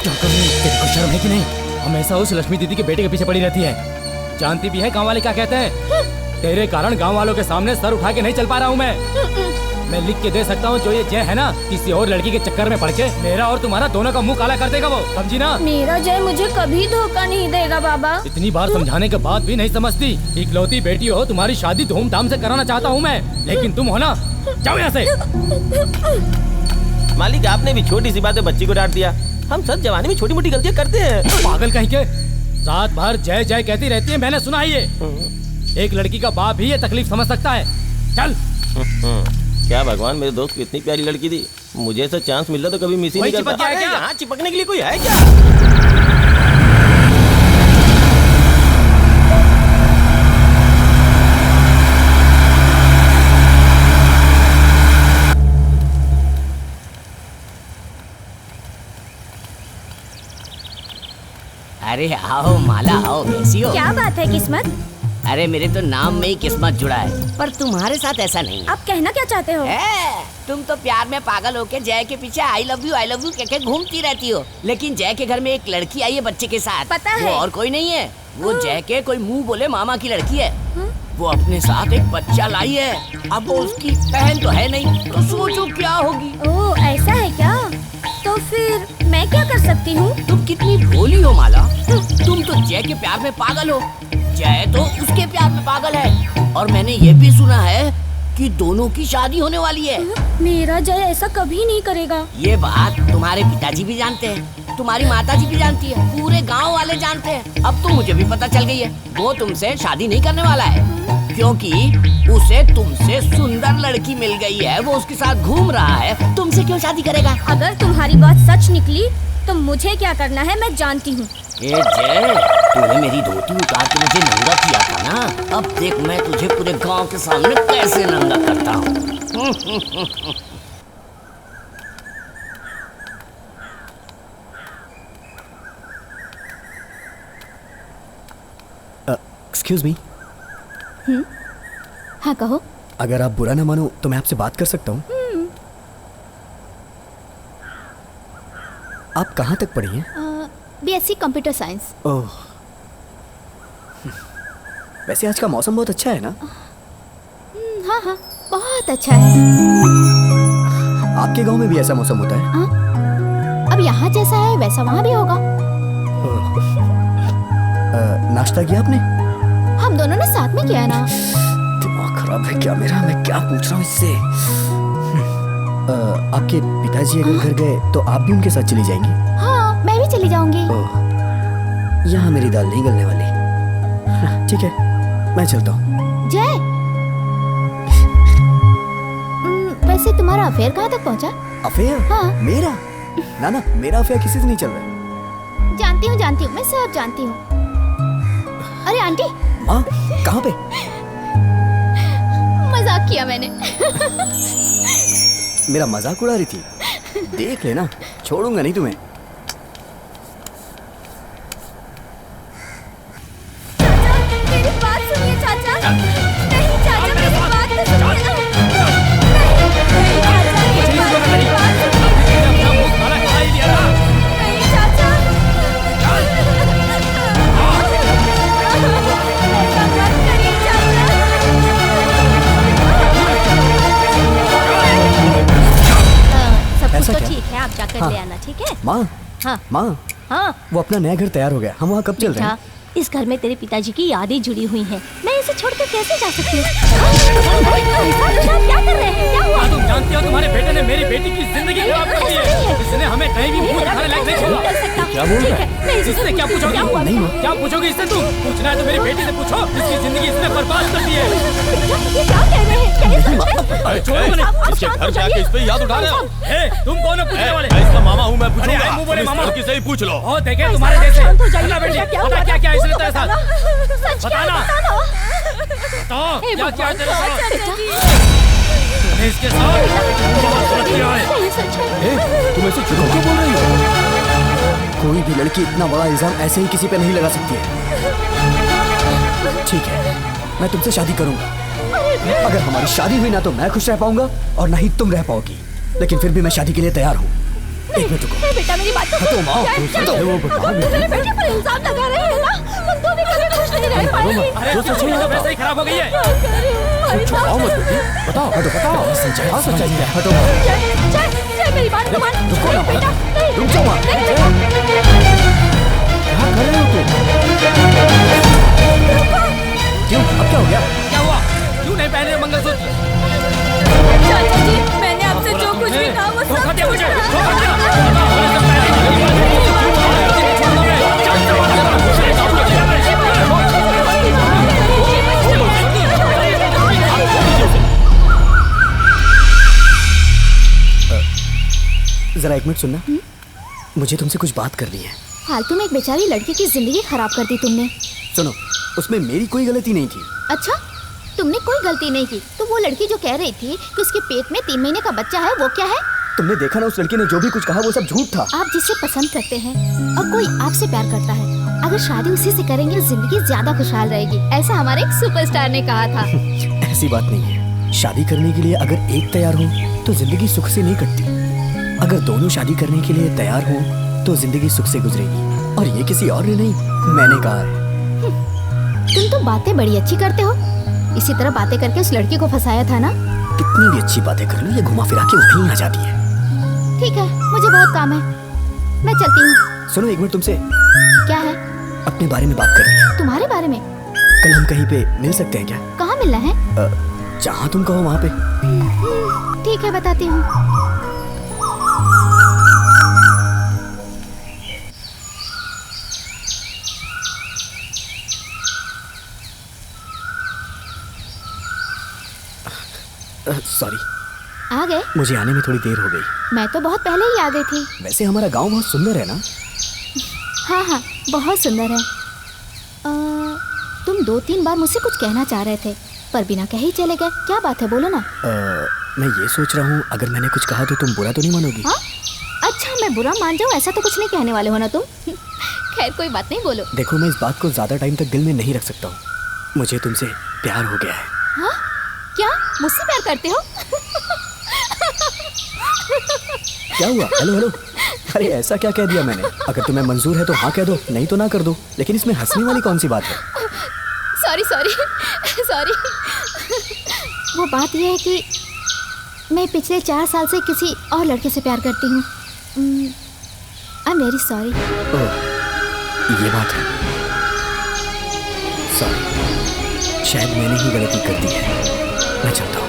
क्या कर रही है? तेरे को शर्म है कि नहीं? हमेशा उस लक्ष्मी दीदी के बेटे के पीछे पड़ी रहती है। जानती भी है गांव वाले क्या कहते हैं? तेरे कारण गांव वालों के सामने सर उठा के नहीं चल पा रहा हूँ मैं लिख के दे सकता हूँ, जो ये जय है ना, किसी और लड़की के चक्कर में पड़ के मेरा और तुम्हारा दोनों का मुंह काला कर देगा वो, समझी ना? मेरा जय मुझे कभी धोखा नहीं देगा बाबा। इतनी बार समझाने के बाद भी नहीं समझती। इकलौती बेटी हो, तुम्हारी शादी धूमधाम से कराना चाहता हूँ मैं, लेकिन तुम हो ना, जाओ यहाँ से। मालिक, आपने भी छोटी सी बात में बच्ची को डांट दिया। हम सब जवानी में छोटी मोटी गलतियाँ करते हैं। पागल कहीं के, रात भर जय जय कहती रहती है, मैंने सुना ही है। एक लड़की का बाप ही ये तकलीफ समझ सकता है। चल। क्या भगवान, मेरे दोस्त को इतनी प्यारी लड़की थी, मुझे ऐसा चांस मिल रहा तो कभी मिस ही नहीं करता। यहाँ चिपकने के लिए कोई है क्या? अरे आओ माला, आओ। कैसी हो? क्या बात है किस्मत? अरे मेरे तो नाम में ही किस्मत जुड़ा है, पर तुम्हारे साथ ऐसा नहीं है। आप कहना क्या चाहते हो? तुम तो प्यार में पागल होके जय के पीछे आई लव यू कह के घूमती रहती हो, लेकिन जय के घर में एक लड़की आई है बच्चे के साथ। पता है? वो और कोई नहीं है, वो जय के कोई मुंह बोले मामा की लड़की है। वो अपने साथ एक बच्चा लाई है। अब वो उसकी बहन तो है नहीं, तो सोचो क्या होगी। ओह, ऐसा है क्या? तो फिर मैं क्या कर सकती हूँ? तुम कितनी भोली हो माला। तुम तो जय के प्यार में पागल हो, जय तो उसके प्यार में पागल है। और मैंने ये भी सुना है कि दोनों की शादी होने वाली है। मेरा जय ऐसा कभी नहीं करेगा। ये बात तुम्हारे पिताजी भी जानते हैं, तुम्हारी माताजी भी जानती है, पूरे गांव वाले जानते हैं। अब तो मुझे भी पता चल गई है, वो तुमसे शादी नहीं करने वाला है, क्योंकि उसे तुमसे सुंदर लड़की मिल गई है, वो उसके साथ घूम रहा है, तुमसे क्यों शादी करेगा? अगर तुम्हारी बात सच निकली तो मुझे क्या करना है मैं जानती हूँ। ए जय, तूने मेरी धोती उतार के मुझे नंगा किया था ना, अब देख मैं तुझे पूरे गांव के सामने कैसे नंगा करता हूँ। Excuse me. हाँ कहो। अगर आप बुरा ना मानो तो मैं आपसे बात कर सकता हूँ? आप कहाँ तक पढ़ी हैं? BSc computer science. ओह, वैसे आज का मौसम बहुत अच्छा है ना? हाँ हाँ बहुत अच्छा है। आपके गांव में भी ऐसा मौसम होता है? अब यहाँ जैसा है वैसा वहाँ भी होगा। नाश्ता किया आपने? हम दोनों ने साथ में किया ना। दिमाग खराब है क्या मेरा? मैं क्या पूछ रहा हूँ इससे? आपके पिताजी अगर घर गए तो आप भी उनके साथ चली जाएंगी? हाँ मैं भी चली जाऊंगी। यहाँ मेरी दाल नहीं गलने वाली। ठीक है मैं चलता हूँ। जय, वैसे तुम्हारा अफेयर कहाँ तक पहुँचा? अफेयर? हाँ। मेरा? ना मेरा अफेयर किसी से नहीं चल रहा है। जानती हूँ मैं सब जानती हूँ। अरे आंटी। माँ कहाँ पे? मजाक किया मैंने। मेरा मजाक उड़ा रही थी? देख लेना, छोड़ूंगा नहीं तुम्हें। मेरी बात सुनिए चाचा। नहीं चाचा मेरी बात तो सुनिए। तो ठीक है, आप जाकर ले आना, ठीक है? माँ। हाँ माँ। हाँ। वो अपना नया घर तैयार हो गया, हम वहाँ कब चल रहे हैं? इस घर में तेरे पिताजी की यादें जुड़ी हुई हैं। मैं इसे छोड़कर कैसे जा सकती हूँ? क्या कर रहे हैं? क्या हुआ? तुम जानती हो तुम्हारे बेटे ने मेरी बेटी की जिंदगी खराब कर दी है। इसने हमें कहीं भी मुंह दिखाने लायक नहीं छोड़ा। क्या बोल रहा है? इससे क्या पूछोगी? क्या पूछोगी इससे तुम? पूछना है तो मेरी बेटी से पूछो, इसकी जिंदगी इसने बर्बाद कर दी है। क्या कह रहे हैं? अरे छोड़ो मुझे, इसके घर जाके इस पे याद उठा रहे हो? तुम कौन हो पूछने वाले? इसका मामा हूँ मैं, पूछूंगा। अरे मुंह बोले मामा, किसे ही पूछ लो। ओ देखे तुम्हारे जैसे। बता बेटी, बता क्या क्या इसने तेरे साथ? बताना। बताओ क्या क्या तेरे साथ? तूने इसके साथ बहुत गलत किया है। तुम ऐसे झूठ क्यों बोल रही हो? कोई भी लड़की इतना बड़ा इल्जाम ऐसे ही किसी पे नहीं लगा सकती है। ठीक है, मैं तुमसे शादी करूंगा। अगर हमारी शादी हुई ना तो मैं खुश रह पाऊंगा और ना ही तुम रह पाओगी, लेकिन फिर भी मैं शादी के लिए तैयार हूँ। एक मिनट रुको। बेटा मेरी बात हटो माँ। मेरे बेटे पर इल्जाम लगा रहे हैं ना, तुम तो भी कभी खुश नहीं रह पाएंगे। अरे जो सच है वैसे ही खराब हो गई है। आओ मत बेटी, बताओ। बताओ सच्चाई है। हटो जय मेरी बात तो मान। रुको ना बेटा रुक जाओ माँ। क्या कर रहे हो तुम? क्यों? अब क्या हो गया? क्या हुआ? क्यों नहीं पहने मंगलसूत्र? चाचा जी मैंने आपसे जो कुछ भी कहा वो सब झूठ जरा एक मिनट सुनना। मुझे तुमसे कुछ बात करनी है। फालतू में एक बेचारी लड़की की जिंदगी खराब कर दी तुमने। सुनो, उसमें मेरी कोई गलती नहीं थी। अच्छा, तुमने कोई गलती नहीं की तो वो लड़की जो कह रही थी कि उसके पेट में 3 महीने का बच्चा है, वो क्या है? तुमने देखा ना उस लड़की ने जो भी कुछ कहा वो सब झूठ था। आप जिसे पसंद करते हैं और कोई आपसे प्यार करता है, अगर शादी उसी से करेंगे जिंदगी ज्यादा खुशहाल रहेगी, ऐसा हमारे एक सुपरस्टार ने कहा था। ऐसी बात नहीं है। शादी करने के लिए अगर एक तैयार हो तो जिंदगी सुख से नहीं कटती। अगर दोनों शादी करने के लिए तैयार हो तो जिंदगी सुख से गुजरेगी। और ये किसी और ने नहीं, मैंने कहा है। तुम तो बातें बड़ी अच्छी करते हो। इसी तरह बातें करके उस लड़की को फंसाया था ना? कितनी भी अच्छी बातें कर लो, ये घुमा फिरा के वहीं आ जाती है। ठीक है, मुझे बहुत काम है, मैं चलती हूँ। सुनो एक मिनट, तुमसे क्या है? अपने बारे में बात करनी है। तुम्हारे बारे में? कल हम कहीं पे मिल सकते हैं क्या? कहाँ मिलना है? जहाँ तुम कहो वहाँ पे। ठीक है, बताती हूँ। सॉरी, आ गए? मुझे आने में थोड़ी देर हो गई। मैं तो बहुत पहले ही आ गई थी। वैसे हमारा गांव बहुत सुंदर है ना? हाँ हाँ, बहुत सुंदर है। तुम 2-3 बार मुझसे कुछ कहना चाह रहे थे, पर बिना कहे ही चले गए। क्या बात है, बोलो ना। मैं ये सोच रहा हूँ, अगर मैंने कुछ कहा तो तुम बुरा तो नहीं मानोगी? हाँ? अच्छा, मैं बुरा मान जाऊँ ऐसा तो कुछ नहीं कहने वाले हो ना तुम? खैर कोई बात नहीं, बोलो। देखो, मैं इस बात को ज्यादा टाइम तक दिल में नहीं रख सकता हूँ। मुझे तुमसे प्यार हो गया है। हाँ? क्या मुझसे प्यार करते हो? क्या हुआ? Hello hello. अरे ऐसा क्या कह दिया मैंने? अगर तुम्हें मंजूर है तो हाँ कह दो, नहीं तो ना कर दो। लेकिन इसमें हंसने वाली कौन सी बात है? Sorry sorry sorry. वो बात यह है कि मैं पिछले 4 साल से किसी और लड़के से प्यार करती हूँ। I am very sorry. ये बात है। सॉरी, शायद मैंने ही गलती कर दी है। मैं चलता हूँ।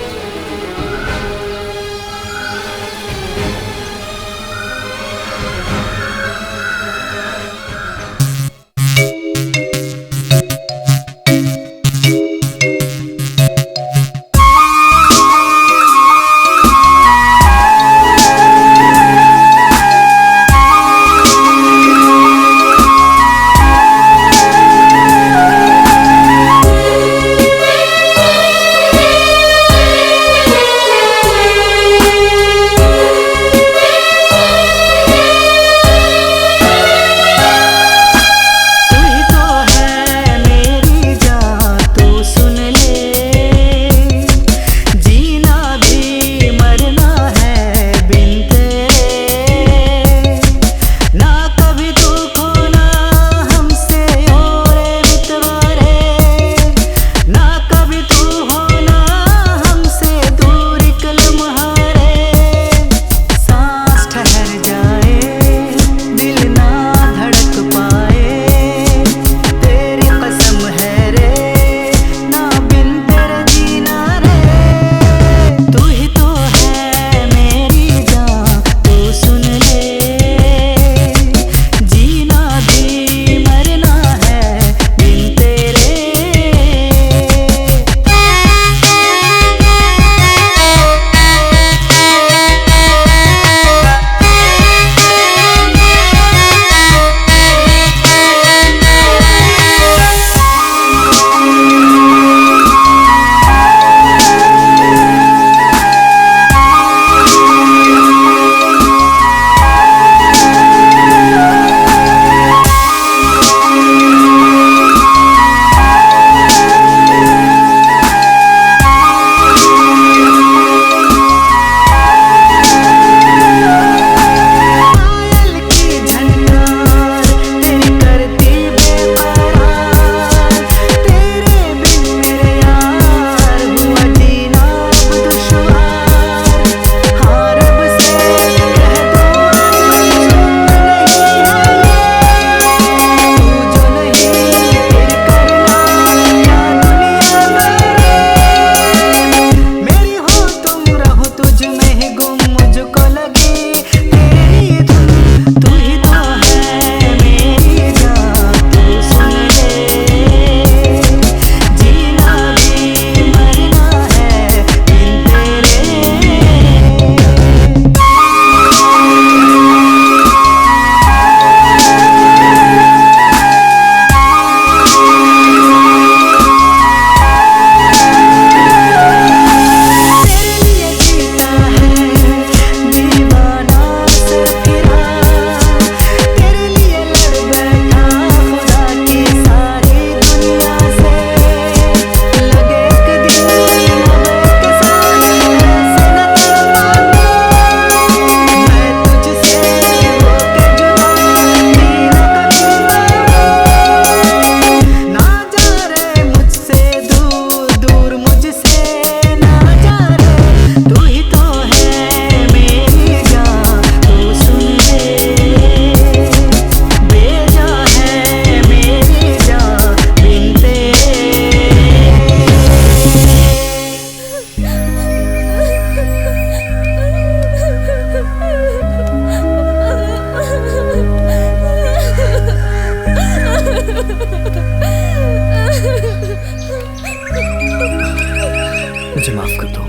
मुझे माफ कर दो।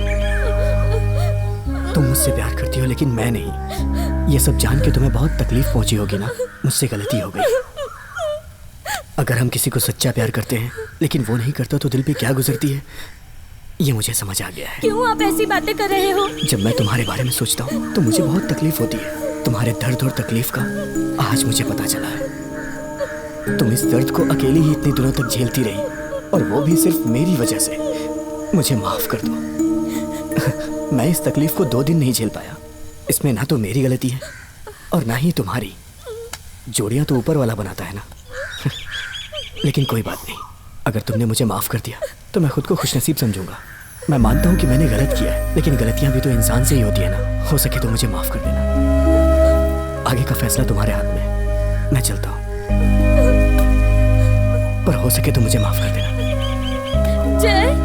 तुम मुझसे प्यार करती हो लेकिन मैं नहीं। ये सब जान के तुम्हें बहुत तकलीफ पहुंची होगी ना। मुझसे गलती हो गई। अगर हम किसी को सच्चा प्यार करते हैं लेकिन वो नहीं करता तो दिल पे क्या गुजरती है, ये मुझे समझ आ गया है। क्यों आप ऐसी बातें कर रहे हो? जब मैं तुम्हारे बारे में सोचता हूँ तो मुझे बहुत तकलीफ होती है। तुम्हारे दर्द और तकलीफ का आज मुझे पता चला है। तुम इस दर्द को अकेली ही इतने दिनों तक झेलती रही, और वो भी सिर्फ मेरी वजह से। मुझे माफ कर दो। मैं इस तकलीफ को 2 दिन नहीं झेल पाया। इसमें ना तो मेरी गलती है और ना ही तुम्हारी। जोड़ियां तो ऊपर वाला बनाता है ना। लेकिन कोई बात नहीं, अगर तुमने मुझे माफ कर दिया तो मैं खुद को खुशनसीब समझूंगा। मैं मानता हूँ कि मैंने गलत किया है, लेकिन गलतियां भी तो इंसान से ही होती है ना। हो सके तो मुझे माफ कर देना। आगे का फैसला तुम्हारे हाथ में है। मैं चलता हूँ, पर हो सके तो मुझे माफ कर देना। जय,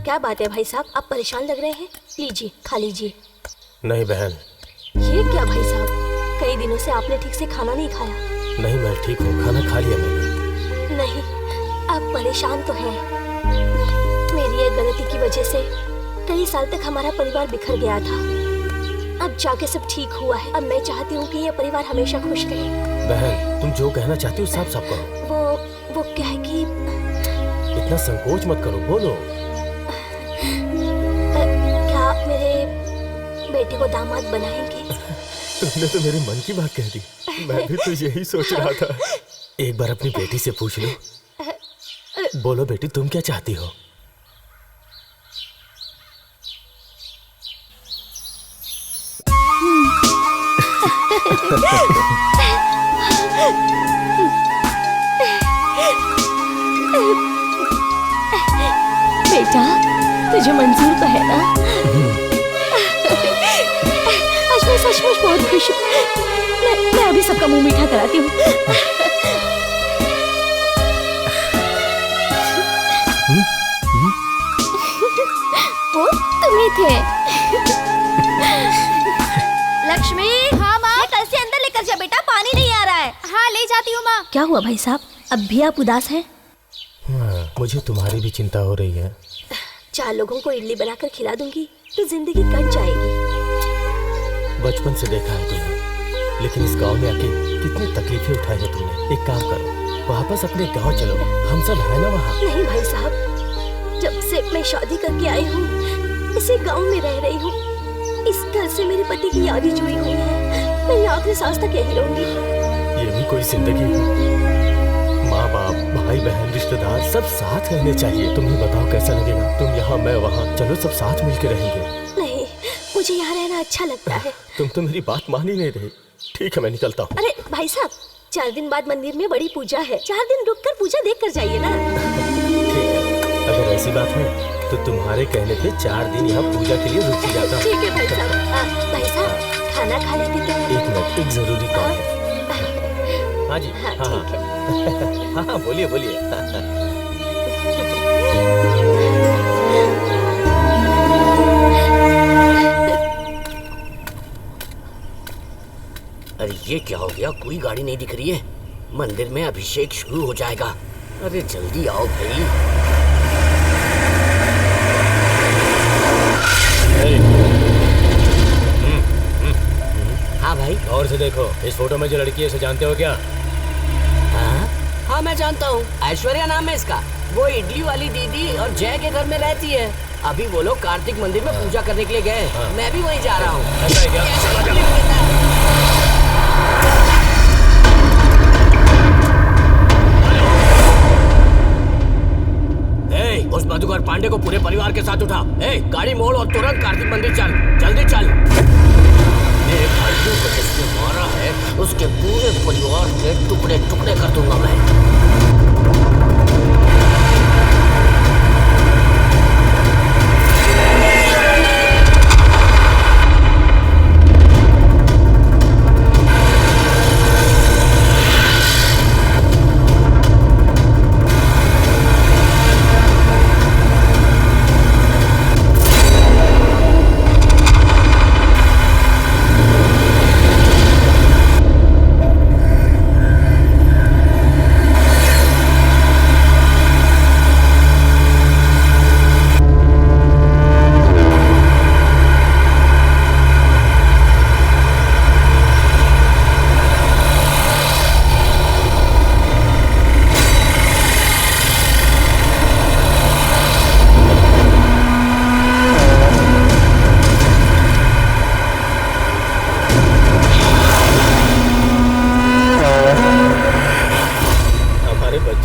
क्या बात है भाई साहब, आप परेशान लग रहे हैं। लीजिए, खा लीजिए। नहीं बहन। ये क्या भाई साहब, कई दिनों से आपने ठीक से खाना नहीं खाया। नहीं, मैं ठीक हूँ, खाना खा लिया मैंने। नहीं, आप परेशान तो हैं। मेरी एक गलती की वजह से कई साल तक हमारा परिवार बिखर गया था। अब जाके सब ठीक हुआ है। अब मैं चाहती हूँ कि ये परिवार हमेशा खुश रहे। बहन, तुम जो कहना चाहती हो साफ साफ करो। वो क्या है कि इतना संकोच मत करो, बोलो। क्या आप मेरे बेटे को दामाद बनाएंगे? तुमने तो मेरे मन की बात कह दी। मैं भी तो यही सोच रहा था। एक बार अपनी बेटी से पूछ लो। बोलो बेटी, तुम क्या चाहती हो? बेटा, तुझे मंजूर तो है ना? आज मैं सचमुच बहुत खुश हूँ। मैं अभी सबका मुंह मीठा कराती हूँ। वो तुम ही थे। लक्ष्मी। हाँ माँ। कल से अंदर लेकर जा बेटा, पानी नहीं आ रहा है। हाँ ले जाती हूँ माँ। क्या हुआ भाई साहब, अब भी आप उदास हैं? मुझे तुम्हारी भी चिंता हो रही है। 4 लोगों को इडली बनाकर खिला दूंगी तो जिंदगी कट जाएगी। बचपन से देखा है तुमने, लेकिन इस गांव में आके कितनी तकलीफें उठाई है तुमने। एक काम करो, वापस अपने गांव चलो, हम सब है ना वहाँ। नहीं भाई साहब, जब से मैं शादी करके आई हूँ, इसी गांव में रह रही हूँ। इस घर से मेरे पति की यादें जुड़ी हुई है। मैं आखिरी सांस तक यही रहूंगी। ये भी कोई जिंदगी है? माँ बाप, भाई बहन, रिश्तेदार सब साथ रहने चाहिए। तुम ही बताओ कैसा लगेगा? तुम यहाँ, मैं वहाँ, चलो सब साथ मिलकर रहेंगे। नहीं, मुझे यहाँ रहना अच्छा लगता है। तुम तो मेरी बात मान ही नहीं रही। ठीक है, मैं निकलता हूँ। अरे भाई साहब, 4 दिन बाद मंदिर में बड़ी पूजा है। 4 दिन रुककर पूजा देख कर जाइए ना। ठीक है, अगर ऐसी बात है तो तुम्हारे कहने पे 4 दिन यहाँ पूजा के लिए रुक जाता हूँ। ठीक है भाई साहब। भाई साहब, खाना खा लेते तो। 1 मिनट, एक जरूरी काम है। हाँ जी, हाँ ठीक है। हाँ, बोलिए बोलिए। अरे ये क्या हो गया, कोई गाड़ी नहीं दिख रही है। मंदिर में अभिषेक शुरू हो जाएगा। अरे जल्दी आओ भाई। हाँ भाई। और से देखो, इस फोटो में जो लड़की है, इसे जानते हो क्या? हाँ मैं जानता हूँ, ऐश्वर्या नाम है इसका। वो इडली वाली दीदी और जय के घर में रहती है। अभी वो लोग कार्तिक मंदिर में पूजा करने के लिए गए। मैं भी वहीं जा रहा हूँ। ऐसा है क्या? उस मधुकर पांडे को पूरे परिवार के साथ उठा। गाड़ी मोड़ और तुरंत कार्तिक मंदिर चल, जल्दी चल। मेरे भाइयों को जिसने मारा है उसके पूरे परिवार के टुकड़े टुकड़े कर दूंगा मैं।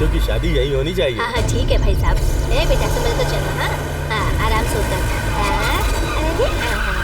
बच्चों की शादी यही होनी चाहिए। हाँ ठीक है भाई साहब। ए बेटा संभल तो चलो। हाँ हाँ आराम से उतर। अरे हाँ।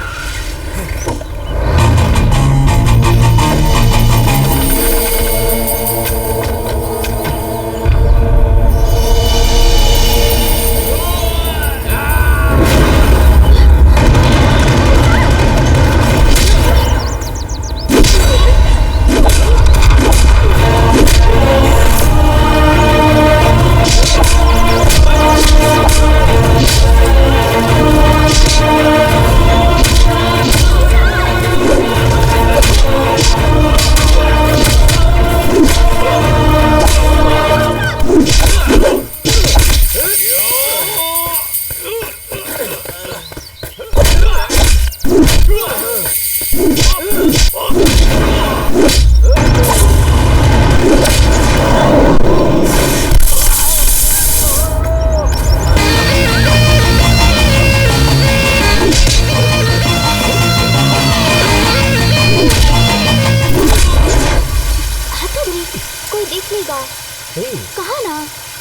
कहाँ ना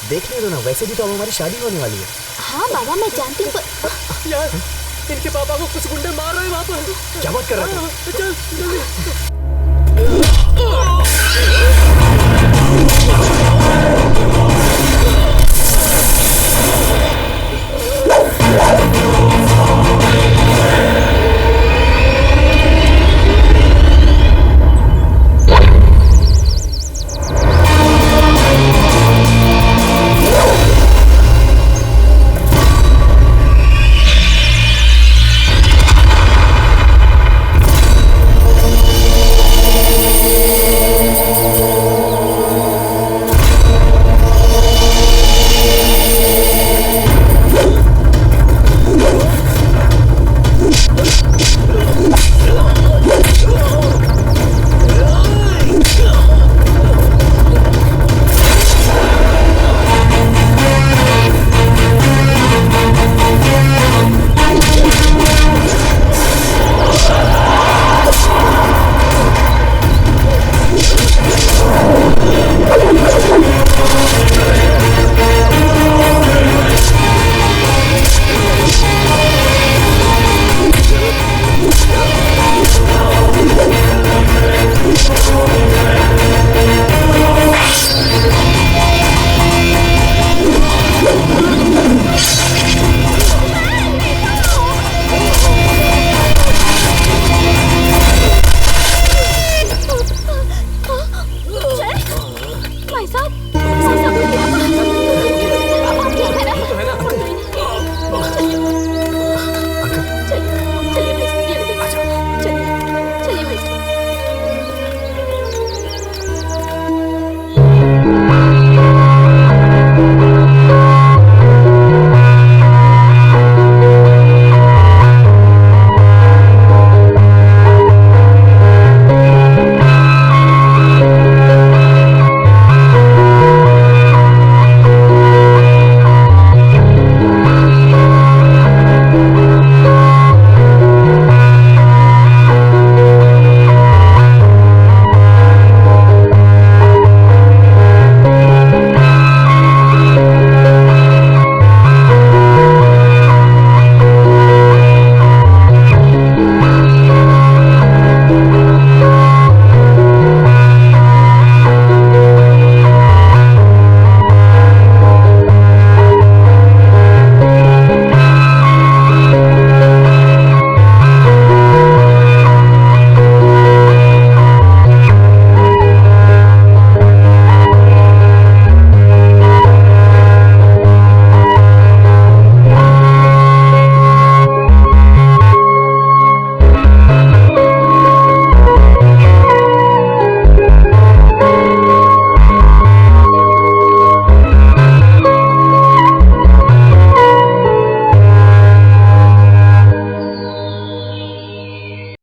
देखने दो ना, वैसे भी तो अब हमारी शादी होने वाली है। हाँ बाबा मैं जानती हूँ। यार इनके पापा को कुछ गुंडे मार रहे हैं वहाँ पर। क्या बात कर रहा था? चल